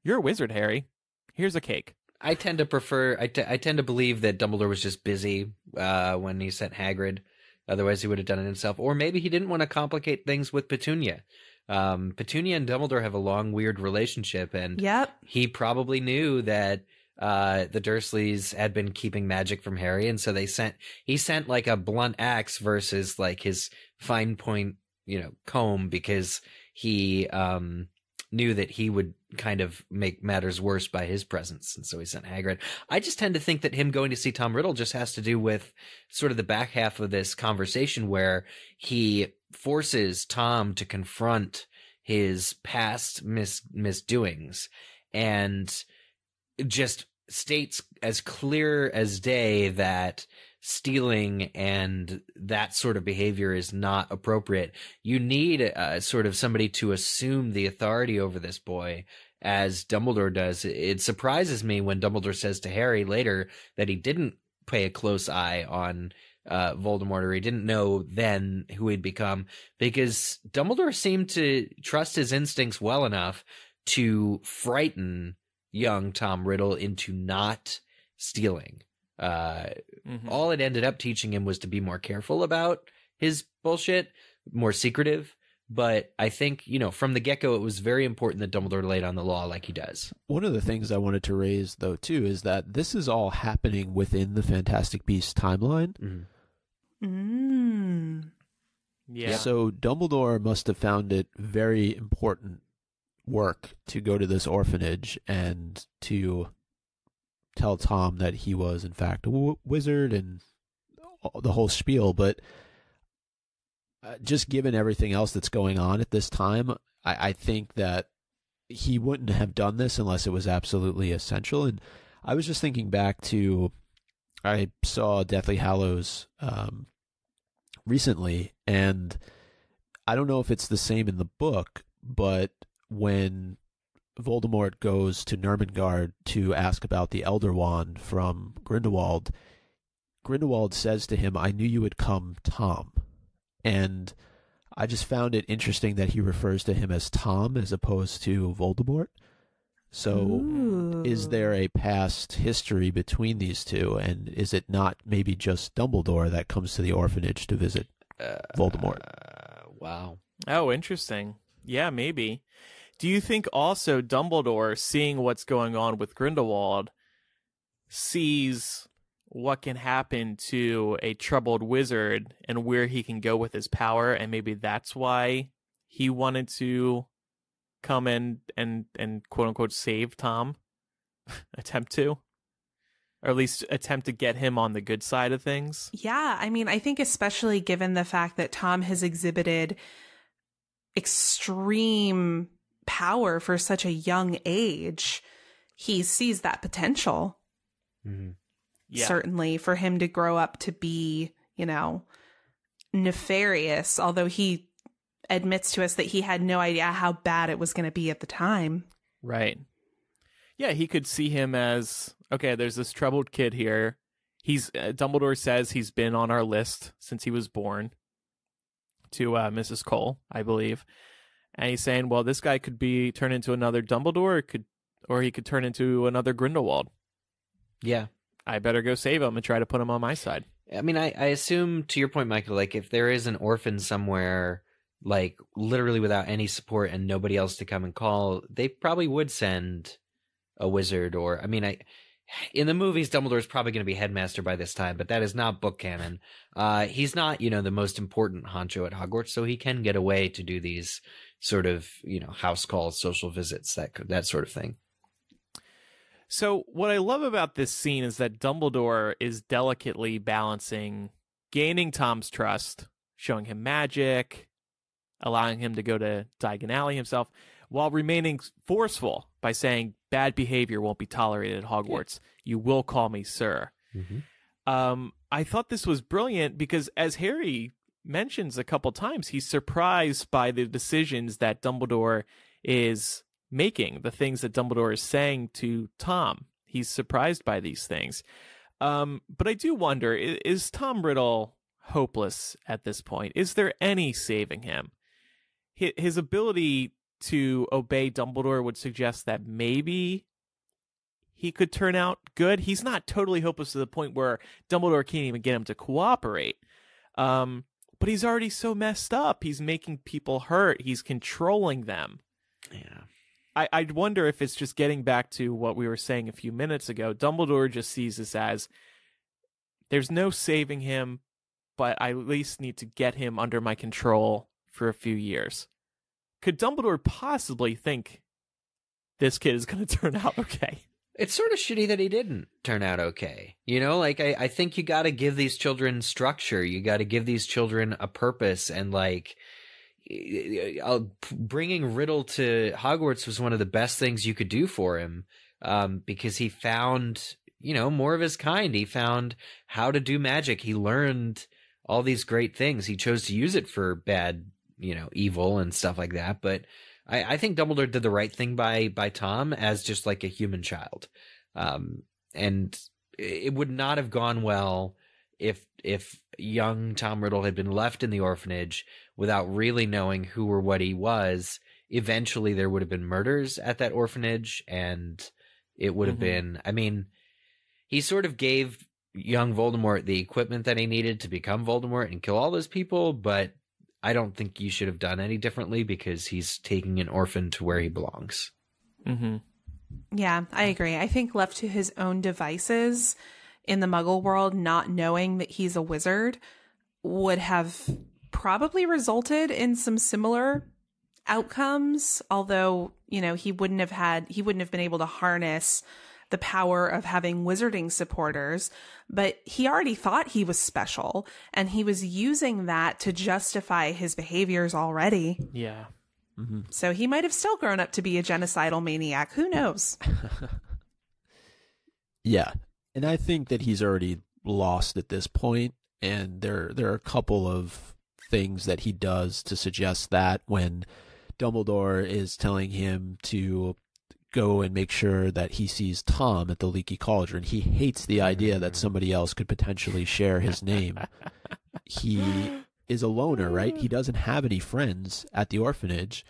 You're a wizard, Harry. Here's a cake. I tend to prefer. I tend to believe that Dumbledore was just busy when he sent Hagrid. Otherwise, he would have done it himself. Or maybe he didn't want to complicate things with Petunia. Petunia and Dumbledore have a long, weird relationship, and he probably knew that the Dursleys had been keeping magic from Harry, and so he sent like a blunt axe versus like his fine point, comb, because he knew that he would kind of make matters worse by his presence, and so he sent Hagrid. I just tend to think that him going to see Tom Riddle just has to do with sort of the back half of this conversation where he forces Tom to confront his past misdoings and just states as clear as day that stealing and that sort of behavior is not appropriate. You need sort of somebody to assume the authority over this boy, as Dumbledore does. It surprises me when Dumbledore says to Harry later that he didn't pay a close eye on Voldemort, or he didn't know then who he'd become, because Dumbledore seemed to trust his instincts well enough to frighten young Tom Riddle into not stealing. All it ended up teaching him was to be more careful about his bullshit, more secretive. But I think, from the get-go, it was very important that Dumbledore laid on the law like he does. One of the things I wanted to raise, though, too, is that this is all happening within the Fantastic Beasts timeline. Yeah. So Dumbledore must have found it very important work to go to this orphanage and to tell Tom that he was in fact a wizard and the whole spiel. But just given everything else that's going on at this time, I think that he wouldn't have done this unless it was absolutely essential. And I was just thinking back to, I saw Deathly Hallows recently, and I don't know if it's the same in the book, but when Voldemort goes to Nurmengard to ask about the Elder Wand from Grindelwald, Grindelwald says to him, "I knew you would come, Tom." And I just found it interesting that he refers to him as Tom as opposed to Voldemort. So is there a past history between these two? And is it not maybe just Dumbledore that comes to the orphanage to visit Voldemort? Wow. Oh, interesting. Yeah, maybe. Do you think also Dumbledore, seeing what's going on with Grindelwald, sees what can happen to a troubled wizard and where he can go with his power, and maybe that's why he wanted to come in and quote unquote save Tom? Attempt to? Or at least attempt to get him on the good side of things? Yeah, I mean, I think especially given the fact that Tom has exhibited extreme power for such a young age, he sees that potential. Yeah. Certainly for him to grow up to be, nefarious, although he admits to us that he had no idea how bad it was going to be at the time. Right. Yeah, he could see him as, okay, there's this troubled kid here. Dumbledore says he's been on our list since he was born to Mrs. Cole, I believe. And he's saying, well, this guy could be turned into another Dumbledore, or he could turn into another Grindelwald. Yeah. I better go save him and try to put him on my side. I mean, I assume, to your point, Michael, like if there is an orphan somewhere, like literally without any support and nobody else to come and call, they probably would send a wizard. Or, I mean, in the movies, Dumbledore's probably going to be headmaster by this time, but that is not book canon. He's not, the most important honcho at Hogwarts, so he can get away to do these sort of, house calls, social visits, that sort of thing. So what I love about this scene is that Dumbledore is delicately balancing gaining Tom's trust, showing him magic, allowing him to go to Diagon Alley himself, while remaining forceful by saying bad behavior won't be tolerated at Hogwarts. Yeah. You will call me sir. Mm-hmm. I thought this was brilliant because, as Harry mentions a couple times, he's surprised by the decisions that Dumbledore is making, the things that Dumbledore is saying to Tom. He's surprised by these things. But I do wonder, is Tom Riddle hopeless at this point? Is there any saving him? His ability to obey Dumbledore would suggest that maybe he could turn out good. He's not totally hopeless to the point where Dumbledore can't even get him to cooperate. But he's already so messed up. He's making people hurt. He's controlling them. Yeah. I'd wonder if it's just getting back to what we were saying a few minutes ago. Dumbledore just sees this as there's no saving him, but I at least need to get him under my control for a few years. Could Dumbledore possibly think this kid is going to turn out okay? It's sort of shitty that he didn't turn out okay. I think you got to give these children structure. You got to give these children a purpose. And bringing Riddle to Hogwarts was one of the best things you could do for him, because he found, more of his kind. He found how to do magic. He learned all these great things. He chose to use it for bad, evil and stuff like that. But I think Dumbledore did the right thing by Tom as just like a human child. And it would not have gone well if young Tom Riddle had been left in the orphanage without really knowing who or what he was. Eventually there would have been murders at that orphanage, and it would have been, he sort of gave young Voldemort the equipment that he needed to become Voldemort and kill all those people, but I don't think you should have done any differently because he's taking an orphan to where he belongs. Mm-hmm. Yeah, I agree. I think left to his own devices in the Muggle world, not knowing that he's a wizard would have probably resulted in some similar outcomes. Although, he wouldn't have been able to harness the power of having wizarding supporters, but he already thought he was special, and he was using that to justify his behaviors already. Yeah. Mm-hmm. So he might have still grown up to be a genocidal maniac. Who knows? Yeah. And I think that he's already lost at this point, and there are a couple of things that he does to suggest that when Dumbledore is telling him to go and make sure that he sees Tom at the Leaky Cauldron. He hates the idea that somebody else could potentially share his name. He is a loner, right? He doesn't have any friends at the orphanage,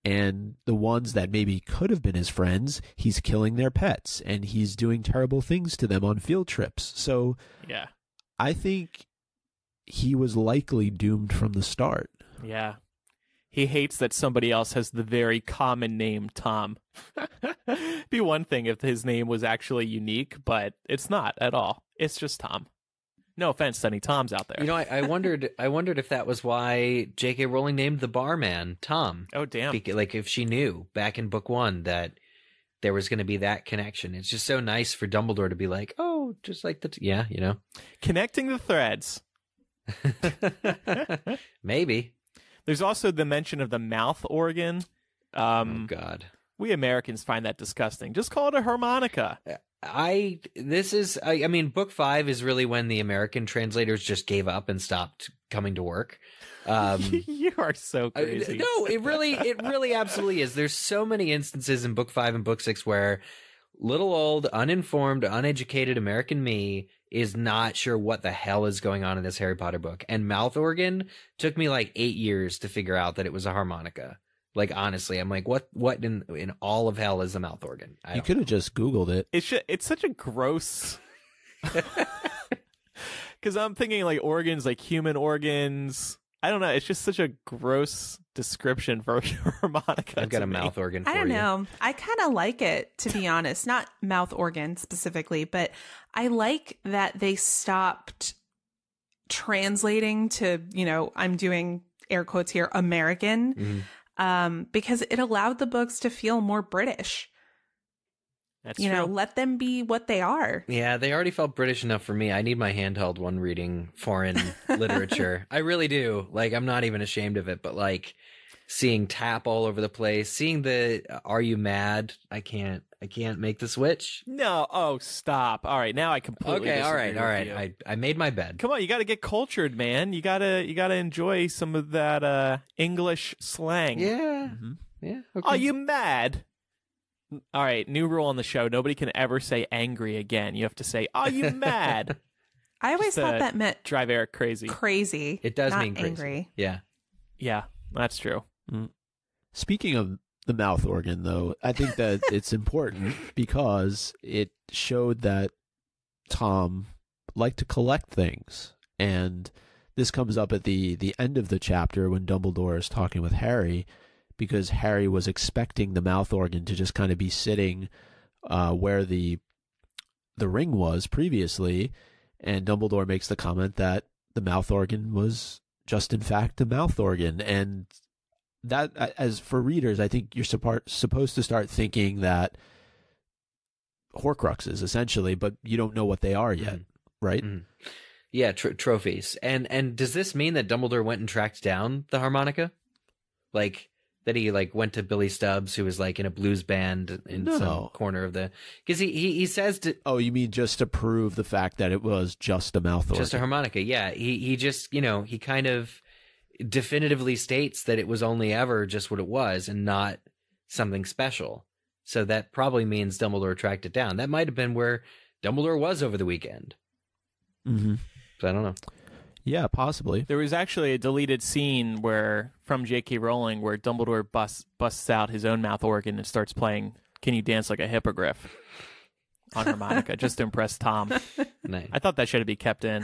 and the ones that maybe could have been his friends, he's killing their pets, and he's doing terrible things to them on field trips. So yeah, I think he was likely doomed from the start. Yeah. He hates that somebody else has the very common name Tom. Be one thing if his name was actually unique, but it's not at all. It's just Tom. No offense to any Toms out there. I wondered if that was why J.K. Rowling named the barman Tom. Oh, damn. Like if she knew back in book 1 that there was going to be that connection. It's just so nice for Dumbledore to be like, oh, just like yeah, Connecting the threads. Maybe. There's also the mention of the mouth organ. Oh, God. We Americans find that disgusting. Just call it a harmonica. Book 5 is really when the American translators just gave up and stopped coming to work. You are so crazy. No, it really absolutely is. There's so many instances in book 5 and book 6 where little old, uninformed, uneducated American me is not sure what the hell is going on in this Harry Potter book. And mouth organ took me like 8 years to figure out that it was a harmonica. Like, honestly, I'm like, what in all of hell is a mouth organ? You could have just Googled it. It's such a gross... Because I'm thinking like organs, like human organs, I don't know. It's just such a gross description for your harmonica. I've got to a me. mouth organ for you. I don't know. I kind of like it, to be honest. Not mouth organ specifically, but I like that they stopped translating to, I'm doing air quotes here, American, because it allowed the books to feel more British. That's true. Let them be what they are. Yeah, they already felt British enough for me. I need my handheld one reading foreign literature. I really do. Like, I'm not even ashamed of it, but like seeing tap all over the place, seeing the "Are you mad?" I can't make the switch. No. Oh, stop. All right. Now I completely Okay. All disagree right. with you. I made my bed. Come on, you got to get cultured, man. You gotta enjoy some of that English slang. Yeah. Mm-hmm. Yeah. Okay. Are you mad? All right, new rule on the show. Nobody can ever say angry again. You have to say, "Are you mad?" I always Just, thought that meant drive Eric crazy. crazy. It does not mean crazy. angry. Yeah. Yeah, that's true. Speaking of the mouth organ, though, I think that it's important because it showed that Tom liked to collect things. And this comes up at the end of the chapter when Dumbledore is talking with Harry, because Harry was expecting the mouth organ to just kind of be sitting where the ring was previously. And Dumbledore makes the comment that the mouth organ was just, in fact, a mouth organ. And that, as for readers, I think you're supposed to start thinking that Horcruxes, essentially, but you don't know what they are yet, right? Yeah, trophies. And does this mean that Dumbledore went and tracked down the harmonica? Like, that he went to Billy Stubbs, who was in a blues band in some corner of the... Because he says... Oh, you mean just to prove the fact that it was just a mouth organ? Just a harmonica, yeah. He just, he kind of definitively states that it was only ever just what it was and not something special. So that probably means Dumbledore tracked it down. That might have been where Dumbledore was over the weekend. Mm-hmm. So I don't know. Yeah, possibly. There was actually a deleted scene from J.K. Rowling where Dumbledore busts out his own mouth organ and starts playing "Can You Dance Like a Hippogriff" on harmonica just to impress Tom. Nice. I thought that should be kept in.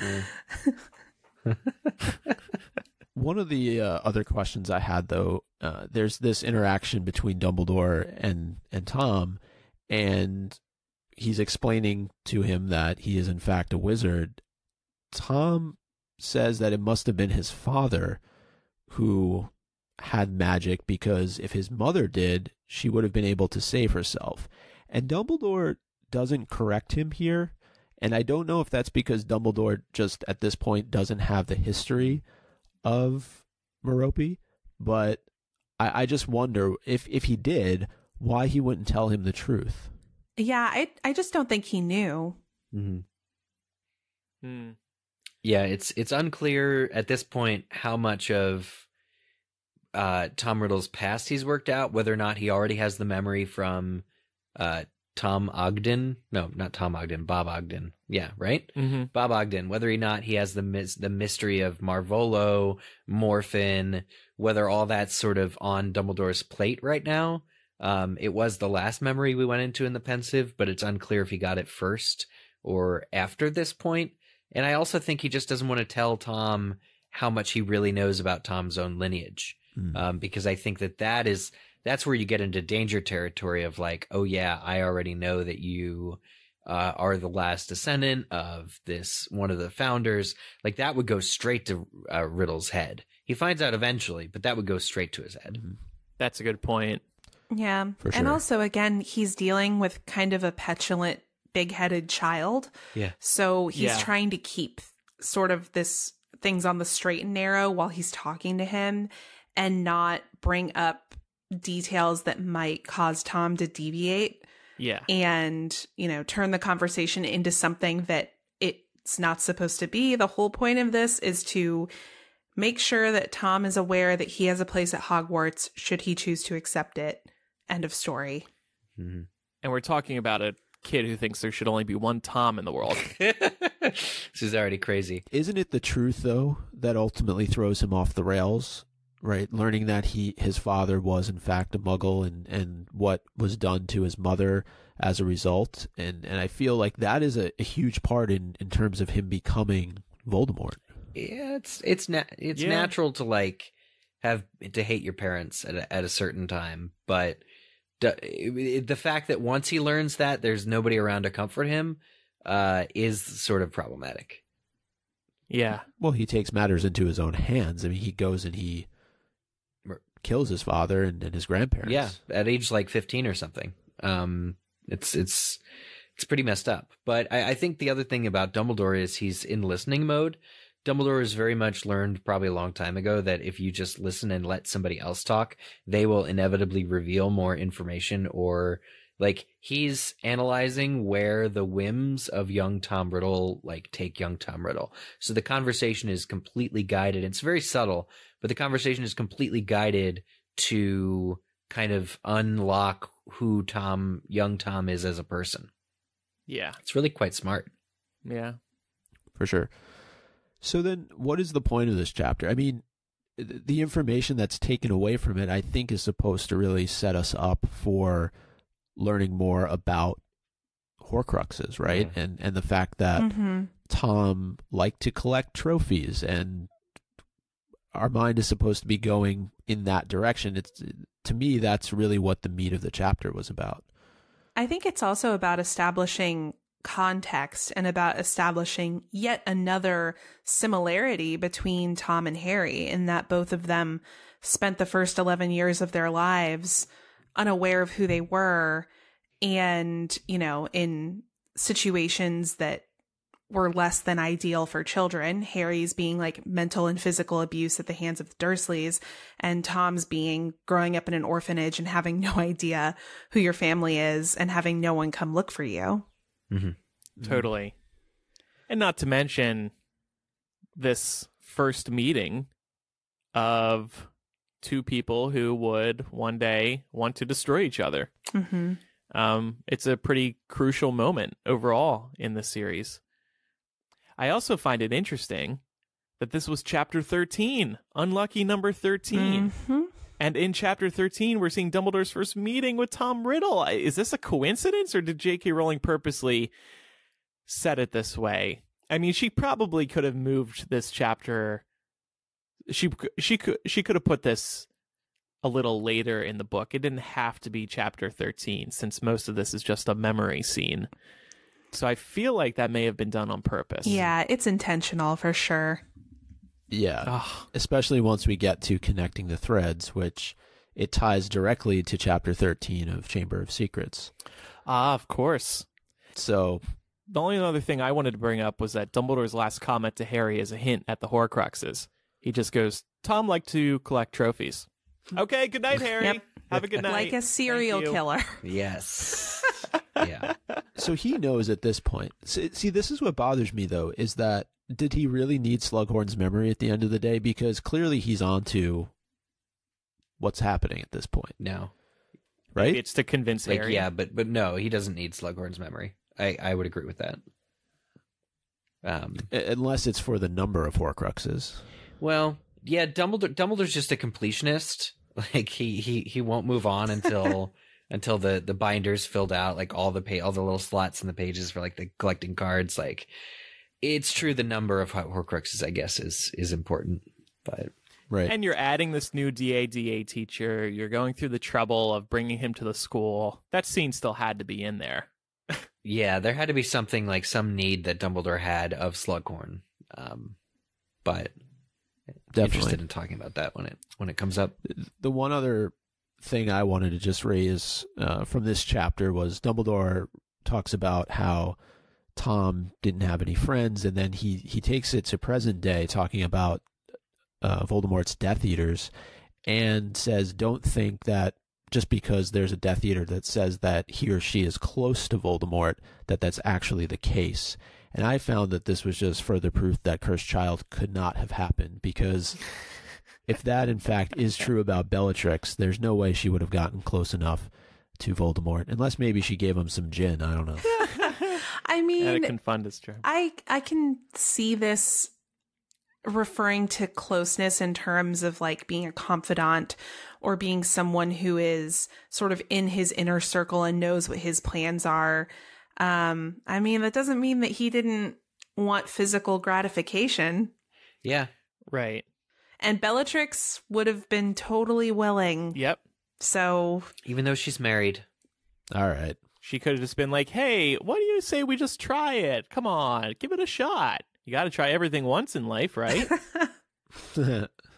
One of the other questions I had, though, there's this interaction between Dumbledore and Tom, and he's explaining to him that he is in fact a wizard. Tom says that it must have been his father who had magic, because if his mother did, she would have been able to save herself. And Dumbledore doesn't correct him here, and I don't know if that's because Dumbledore just at this point doesn't have the history of Merope, but I just wonder if he did, why he wouldn't tell him the truth. Yeah, I just don't think he knew. Yeah, it's unclear at this point how much of Tom Riddle's past he's worked out, whether or not he already has the memory from Tom Ogden. No, not Tom Ogden, Bob Ogden. Yeah, right? Mm-hmm. Bob Ogden, whether or not he has the mystery of Marvolo, Morphin, whether all that's sort of on Dumbledore's plate right now. It was the last memory we went into in the Pensieve, but it's unclear if he got it first or after this point. And I also think he just doesn't want to tell Tom how much he really knows about Tom's own lineage. Because I think that's where you get into danger territory of oh yeah, I already know that you are the last descendant of this, one of the founders. That would go straight to Riddle's head. He finds out eventually, but that would go straight to his head. That's a good point. Yeah. For sure. And also, again, he's dealing with kind of a petulant, big-headed child. Yeah. So he's Yeah. trying to keep sort of things on the straight and narrow while he's talking to him and not bring up details that might cause Tom to deviate Yeah. and, turn the conversation into something that it's not supposed to be. The whole point of this is to make sure that Tom is aware that he has a place at Hogwarts should he choose to accept it. End of story. Mm-hmm. And we're talking about a kid who thinks there should only be one Tom in the world. This is already crazy. Isn't it the truth, though, that ultimately throws him off the rails, right? Learning that his father was, in fact, a muggle and what was done to his mother as a result. And I feel like that is a huge part in terms of him becoming Voldemort. Yeah, it's natural to like have to hate your parents at a certain time, but the fact that once he learns that there's nobody around to comfort him is sort of problematic. Yeah. Well, he takes matters into his own hands. I mean, he goes and he kills his father and his grandparents. Yeah, at age like 15 or something. It's pretty messed up. But I think the other thing about Dumbledore is he's in listening mode. Dumbledore has very much learned probably a long time ago that if you just listen and let somebody else talk, they will inevitably reveal more information, or like he's analyzing where the whims of young Tom Riddle like take young Tom Riddle. So the conversation is completely guided. It's very subtle, but the conversation is completely guided to kind of unlock who young Tom is as a person. Yeah. It's really quite smart. Yeah. For sure. So then what is the point of this chapter? I mean, the information that's taken away from it, I think, is supposed to really set us up for learning more about Horcruxes, right? Yeah. And the fact that Mm-hmm. Tom liked to collect trophies, and our mind is supposed to be going in that direction. To me, that's really what the meat of the chapter was about. I think it's also about establishing context and about establishing yet another similarity between Tom and Harry, in that both of them spent the first 11 years of their lives unaware of who they were, and, you know, in situations that were less than ideal for children. Harry's being like mental and physical abuse at the hands of the Dursleys, and Tom's being growing up in an orphanage and having no idea who your family is and having no one come look for you. Mm-hmm. Totally. And not to mention this first meeting of two people who would one day want to destroy each other. Mm-hmm. It's a pretty crucial moment overall in the series. I also find it interesting that this was chapter 13, unlucky number 13. Mm-hmm. And in chapter 13, we're seeing Dumbledore's first meeting with Tom Riddle. Is this a coincidence, or did J.K. Rowling purposely set it this way? I mean, she probably could have moved this chapter. She could have put this a little later in the book. It didn't have to be chapter 13, since most of this is just a memory scene. So I feel like that may have been done on purpose. Yeah, it's intentional for sure. Yeah, Ugh. especially once we get to connecting the threads, which it ties directly to chapter 13 of Chamber of Secrets. Of course. So The only other thing I wanted to bring up was that Dumbledore's last comment to Harry is a hint at the Horcruxes. He just goes, Tom liked to collect trophies. Okay, good night, Harry. Yep. Have a good night. Like a serial Thank you. killer. Yes. Yeah. So he knows at this point. See, this is what bothers me, though, is that did he really need Slughorn's memory at the end of the day? Because clearly he's on to what's happening at this point. No. Right? Maybe it's to convince Like, Harry. yeah, but no, he doesn't need Slughorn's memory. I would agree with that. Unless it's for the number of Horcruxes. Well, yeah, Dumbledore's just a completionist. Like he won't move on until until the binder's filled out, like all the little slots in the pages for like the collecting cards. Like, it's true, the number of Horcruxes, I guess, is important, but Right. And you're adding this new DA teacher. You're going through the trouble of bringing him to the school. That scene still had to be in there. yeah, there had to be something, like some need that Dumbledore had of Slughorn. But Definitely. interested in talking about that when it comes up. The one other thing I wanted to just raise from this chapter was Dumbledore talks about how Tom didn't have any friends, and then he takes it to present day, talking about Voldemort's Death Eaters, and says, don't think that just because there's a Death Eater that says that he or she is close to Voldemort, that that's actually the case. And I found that this was just further proof that Cursed Child could not have happened, because if that in fact is true about Bellatrix, there's no way she would have gotten close enough to Voldemort, unless maybe she gave him some gin. I don't know. I mean, And a confundus term. I can see this referring to closeness in terms of like being a confidant or being someone who is sort of in his inner circle and knows what his plans are. I mean, that doesn't mean that he didn't want physical gratification. Yeah. Right. And Bellatrix would have been totally willing. Yep. So Even though she's married. All right. She could have just been like, hey, what do you say we just try it? Come on, give it a shot. You got to try everything once in life, right?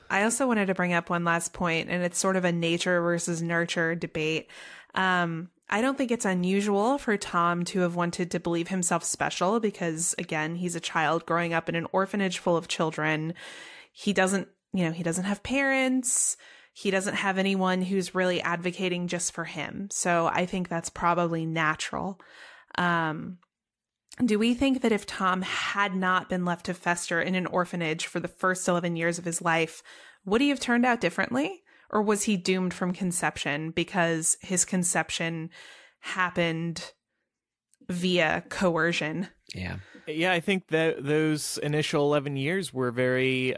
I also wanted to bring up one last point, and it's sort of a nature versus nurture debate. I don't think it's unusual for Tom to have wanted to believe himself special because, again, he's a child growing up in an orphanage full of children. He doesn't have parents. He doesn't have anyone who's really advocating just for him. So I think that's probably natural. Do we think that if Tom had not been left to fester in an orphanage for the first 11 years of his life, would he have turned out differently? Or was he doomed from conception because his conception happened via coercion? Yeah. Yeah, I think that those initial 11 years were very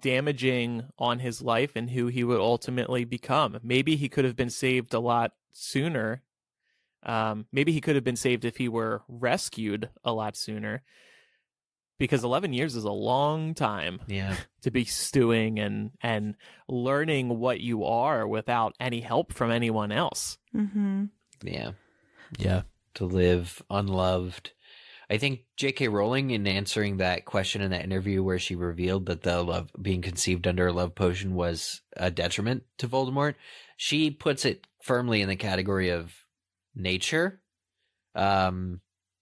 damaging on his life and who he would ultimately become. Maybe he could have been saved a lot sooner. Maybe he could have been saved if he were rescued a lot sooner. Because 11 years is a long time to be stewing and learning what you are without any help from anyone else. Mm-hmm. Yeah. Yeah. To live unloved. I think J.K. Rowling, in answering that question in that interview where she revealed that the love being conceived under a love potion was a detriment to Voldemort, she puts it firmly in the category of nature. But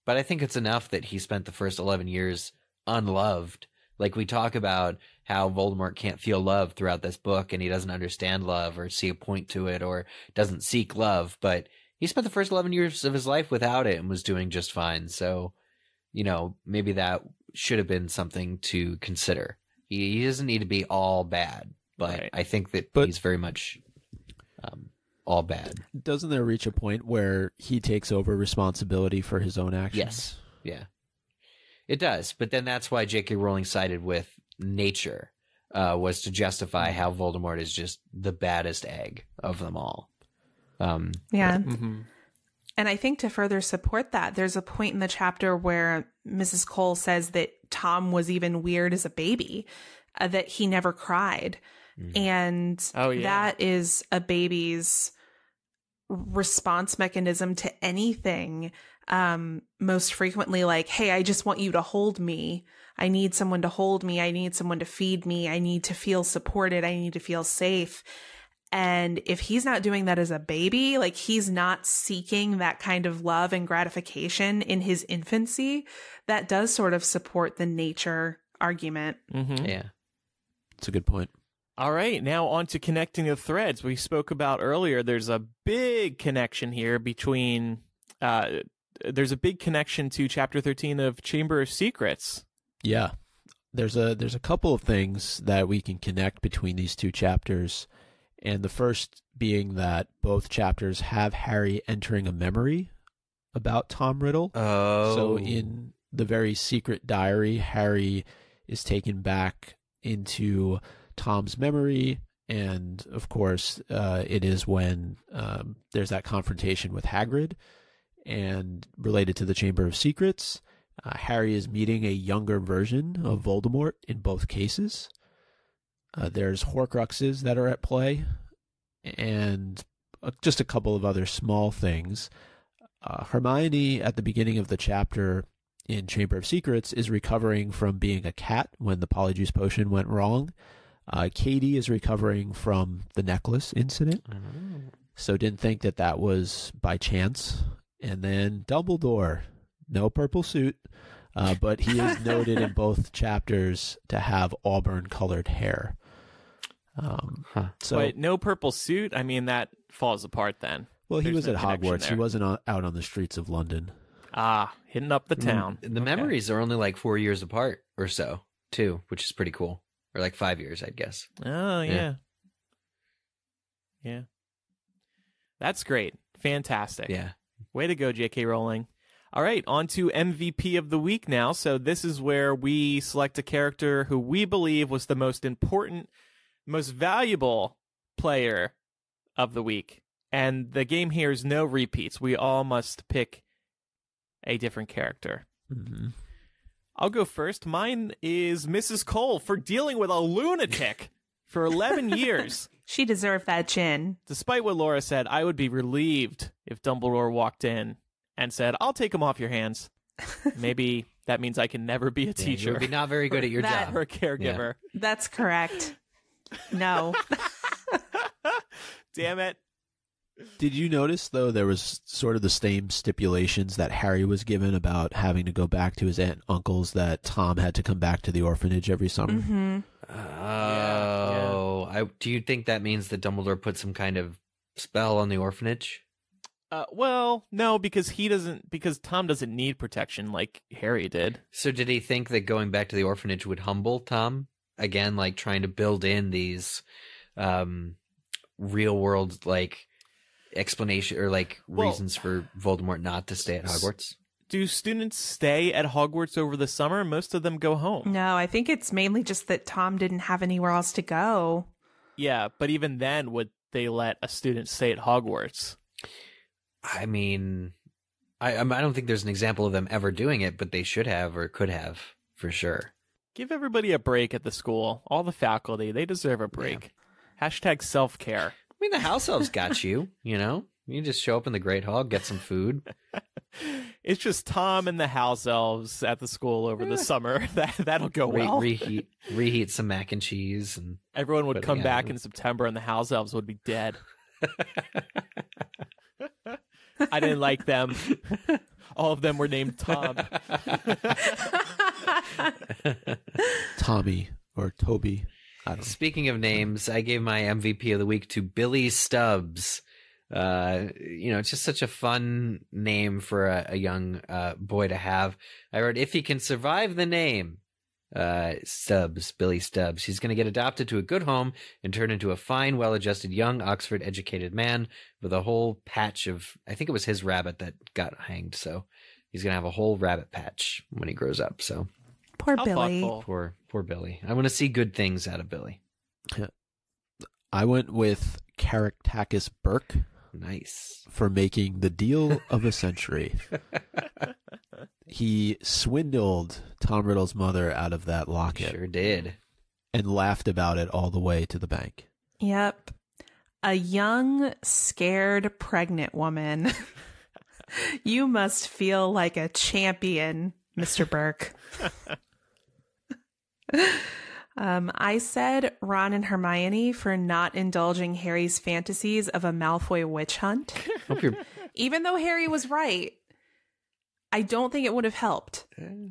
I think it's enough that he spent the first 11 years unloved. Like, we talk about how Voldemort can't feel love throughout this book, and he doesn't understand love or see a point to it or doesn't seek love, but he spent the first 11 years of his life without it and was doing just fine. So, maybe that should have been something to consider. He doesn't need to be all bad, but right. I think that he's very much all bad. Doesn't there reach a point where he takes over responsibility for his own actions? Yes. Yeah. It does, but then that's why J.K. Rowling sided with nature, was to justify how Voldemort is just the baddest egg of them all. Yeah. Mm-hmm. And I think to further support that, there's a point in the chapter where Mrs. Cole says that Tom was even weird as a baby, that he never cried. Mm-hmm. And that is a baby's response mechanism to anything. Most frequently like, hey, I just want you to hold me. I need someone to hold me. I need someone to feed me. I need to feel supported. I need to feel safe. And if he's not doing that as a baby, like he's not seeking that kind of love and gratification in his infancy, that does sort of support the nature argument. Mm-hmm. Yeah. That's a good point. All right, now on to connecting the threads. We spoke about earlier, there's a big connection here between... there's a big connection to Chapter 13 of Chamber of Secrets. Yeah. There's a couple of things that we can connect between these two chapters. And the first being that both chapters have Harry entering a memory about Tom Riddle. Oh. So in the very secret diary, Harry is taken back into Tom's memory. And of course, it is when there's that confrontation with Hagrid. And related to the Chamber of Secrets, Harry is meeting a younger version of Voldemort in both cases. There's Horcruxes that are at play, and just a couple of other small things. Hermione, at the beginning of the chapter in Chamber of Secrets, is recovering from being a cat when the Polyjuice Potion went wrong. Katie is recovering from the necklace incident, so didn't think that was by chance. And then Dumbledore, no purple suit, but he is noted in both chapters to have auburn-colored hair. But no purple suit? I mean, that falls apart then. Well, he was no at Hogwarts. there. He wasn't out on the streets of London. Hitting up the town. The memories are only like 4 years apart or so, too, which is pretty cool. Or like 5 years, I'd guess. Oh, yeah. Yeah. That's great. Fantastic. Yeah. Way to go, J.K. Rowling. All right, on to MVP of the week now. So this is where we select a character who we believe was the most important, most valuable player of the week. And the game here is no repeats. We all must pick a different character. Mm-hmm. I'll go first. Mine is Mrs. Cole for dealing with a lunatic for 11 years. She deserved that gin. Despite what Laura said, I would be relieved if Dumbledore walked in and said, I'll take him off your hands. Maybe that means I can never be a teacher. You'll be not very good at your job. Or a caregiver. That's correct. No. Damn it. Did you notice, though, there was sort of the same stipulations that Harry was given about having to go back to his aunt and uncles, that Tom had to come back to the orphanage every summer? Mm-hmm. Oh. Do you think that means that Dumbledore put some kind of spell on the orphanage? Well, no, because Tom doesn't need protection like Harry did. So did he think that going back to the orphanage would humble Tom? Again, like trying to build in these real world explanation or reasons for Voldemort not to stay at Hogwarts? Do students stay at Hogwarts over the summer? Most of them go home. No, I think it's mainly just that Tom didn't have anywhere else to go. Yeah, but even then, would they let a student stay at Hogwarts? I mean, I don't think there's an example of them ever doing it, but they should have or could have for sure. Give everybody a break at the school. All the faculty, they deserve a break. Yeah. # self-care. I mean, the house elves got you, you know? You just show up in the Great Hall, get some food. It's just Tom and the house elves at the school over the summer. That'll go well. Reheat some mac and cheese. And everyone would come back in September and the house elves would be dead. I didn't like them. All of them were named Tom. Tommy or Toby. I don't know. Speaking of names, I gave my MVP of the week to Billy Stubbs. It's just such a fun name for a young boy to have. I wrote, if he can survive the name, Stubbs, Billy Stubbs, he's going to get adopted to a good home and turn into a fine, well-adjusted, young, Oxford-educated man with a whole patch of, I think it was his rabbit that got hanged, so he's going to have a whole rabbit patch when he grows up, so. Poor Billy. Poor Billy. I want to see good things out of Billy. I went with Caractacus Burke. Nice. For making the deal of a century. He swindled Tom Riddle's mother out of that locket. Sure did. And laughed about it all the way to the bank. Yep. A young, scared, pregnant woman. You must feel like a champion, Mr. Burke. I said Ron and Hermione for not indulging Harry's fantasies of a Malfoy witch hunt. Even though Harry was right, I don't think it would have helped.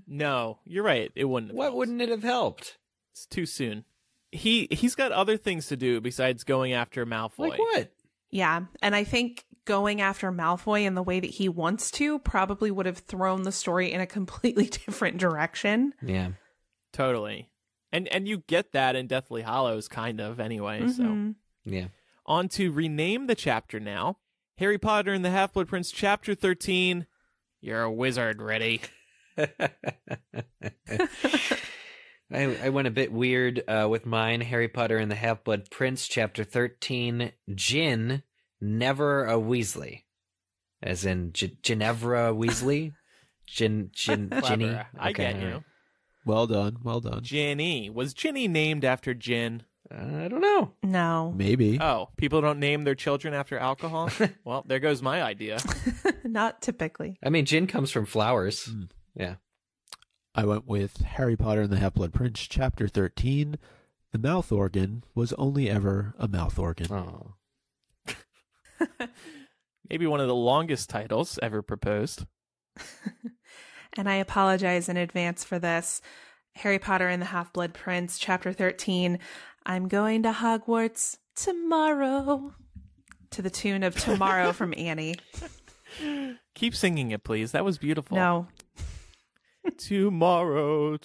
No, you're right. It wouldn't have helped. Wouldn't it have helped? It's too soon. He's got other things to do besides going after Malfoy. Like what? Yeah, and I think going after Malfoy in the way that he wants to probably would have thrown the story in a completely different direction. Yeah. Totally. And you get that in Deathly Hallows, kind of, anyway, so. Yeah. On to rename the chapter now. Harry Potter and the Half-Blood Prince, Chapter 13. You're a wizard, ready? I went a bit weird with mine. Harry Potter and the Half-Blood Prince, Chapter 13. Gin, never a Weasley. As in Ginevra Weasley? Ginny? I get you. Well done. Ginny. Was Ginny named after gin? I don't know. No. Maybe. Oh, people don't name their children after alcohol? Well, there goes my idea. Not typically. I mean, gin comes from flowers. Yeah. I went with Harry Potter and the Half-Blood Prince, Chapter 13. The mouth organ was only ever a mouth organ. Oh. Maybe one of the longest titles ever proposed. And I apologize in advance for this. Harry Potter and the Half-Blood Prince, Chapter 13. I'm going to Hogwarts tomorrow. To the tune of Tomorrow from Annie. Keep singing it, please. That was beautiful. No. Tomorrow.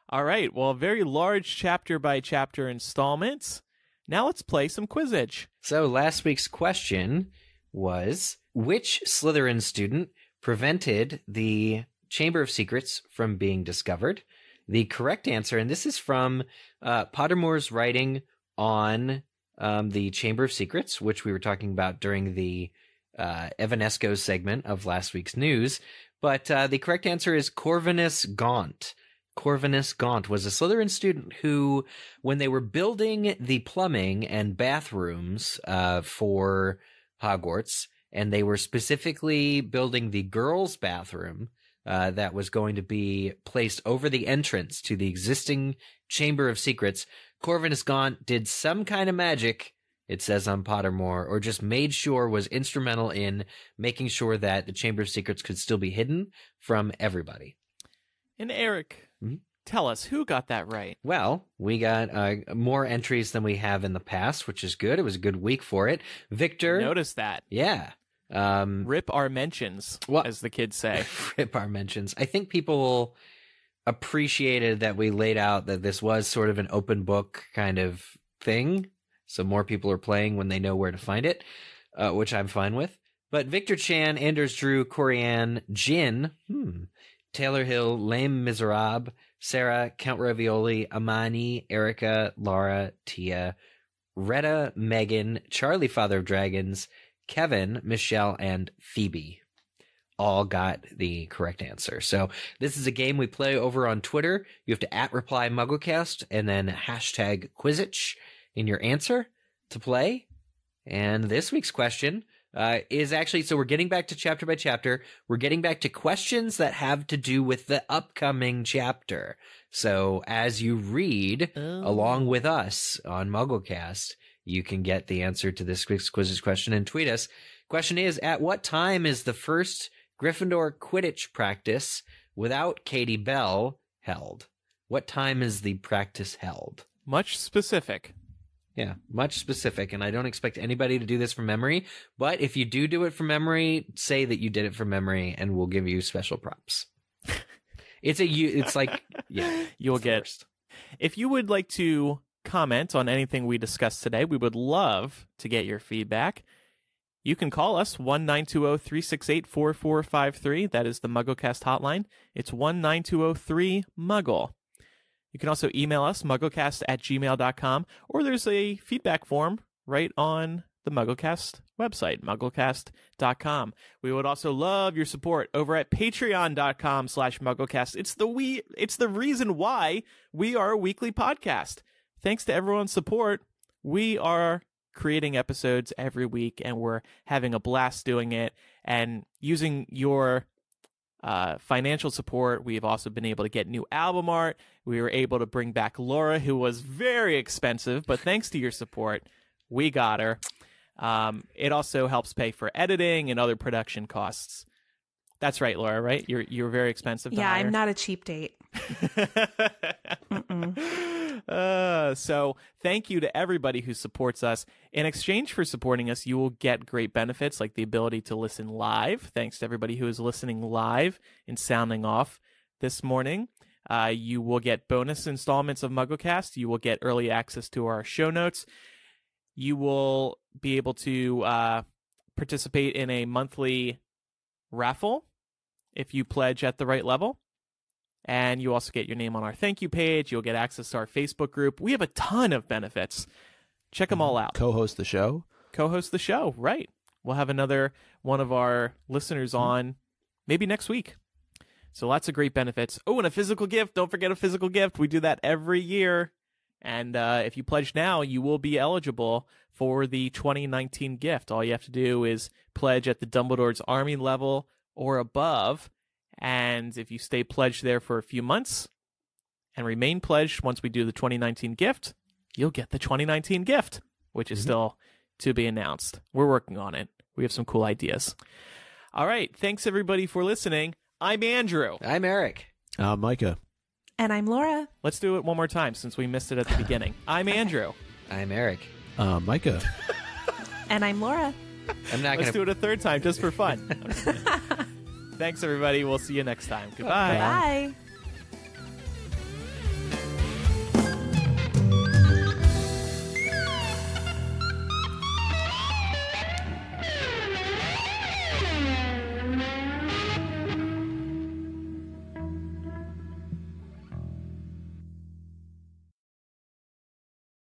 All right. Well, a very large chapter by chapter installments. Now let's play some Quizzitch. So last week's question was, which Slytherin student prevented the Chamber of Secrets from being discovered? The correct answer, and this is from Pottermore's writing on the Chamber of Secrets, which we were talking about during the Evanesco segment of last week's news, But the correct answer is Corvinus Gaunt. Corvinus Gaunt was a Slytherin student who, when they were building the plumbing and bathrooms for Hogwarts, and they were specifically building the girls' bathroom that was going to be placed over the entrance to the existing Chamber of Secrets, Corvinus Gaunt did some kind of magic, it says on Pottermore, or just made sure was instrumental in making sure that the Chamber of Secrets could still be hidden from everybody. And Eric, tell us, who got that right? Well, we got more entries than we have in the past, which is good. It was a good week for it. Victor. Notice that. Yeah. Rip our mentions, as the kids say. Rip our mentions. I think people appreciated that we laid out that this was sort of an open book kind of thing. So more people are playing when they know where to find it, which I'm fine with. But Victor Chan, Anders Drew, Corianne, Jin, Taylor Hill, Lame Miserable, Sarah, Count Ravioli, Amani, Erica, Laura, Tia, Retta, Megan, Charlie Father of Dragons, Kevin, Michelle, and Phoebe all got the correct answer. So this is a game we play over on Twitter. You have to @reply MuggleCast and then hashtag Quizzitch in your answer to play. And this week's question is actually, so we're getting back to chapter by chapter. We're getting back to questions that have to do with the upcoming chapter. So as you read along with us on MuggleCast, you can get the answer to this week's Quizzitch question and tweet us. Question is, at what time is the first Gryffindor Quidditch practice without Katie Bell held? What time is the practice held? Much specific. Yeah, much specific, and I don't expect anybody to do this from memory, but if you do it from memory, say that you did it from memory, and we'll give you special props. It's like, yeah. You'll get... First. If you would like to comment on anything we discussed today, we would love to get your feedback. You can call us 1-920-368-4453. That is the MuggleCast hotline. It's 1-920-3-MUGGLE. You can also email us, mugglecast@gmail.com, or there's a feedback form right on the MuggleCast website, mugglecast.com. We would also love your support over at patreon.com/mugglecast. It's the reason why we are a weekly podcast. Thanks to everyone's support, we are creating episodes every week, and we're having a blast doing it. And using your financial support, we've also been able to get new album art. We were able to bring back Laura, who was very expensive, but thanks to your support, we got her. It also helps pay for editing and other production costs. That's right, Laura, right? You're very expensive to hire. I'm not a cheap date. So thank you to everybody who supports us. In exchange for supporting us, you will get great benefits like the ability to listen live. Thanks to everybody who is listening live and sounding off this morning. You will get bonus installments of MuggleCast. You will get early access to our show notes. You will be able to participate in a monthly raffle if you pledge at the right level. And you also get your name on our thank you page. You'll get access to our Facebook group. We have a ton of benefits. Check them all out. Co-host the show. Co-host the show, right. We'll have another one of our listeners on maybe next week. So lots of great benefits. Oh, and a physical gift. Don't forget a physical gift. We do that every year. And if you pledge now, you will be eligible for the 2019 gift. All you have to do is pledge at the Dumbledore's Army level or above. And if you stay pledged there for a few months and remain pledged once we do the 2019 gift, you'll get the 2019 gift, which is still to be announced. We're working on it. We have some cool ideas. All right. Thanks, everybody, for listening. I'm Andrew. I'm Eric. Micah. And I'm Laura. Let's do it one more time since we missed it at the beginning. I'm Andrew. I'm Eric. Micah. And I'm Laura. Let's do it a third time just for fun. Thanks, everybody. We'll see you next time. Goodbye. Bye.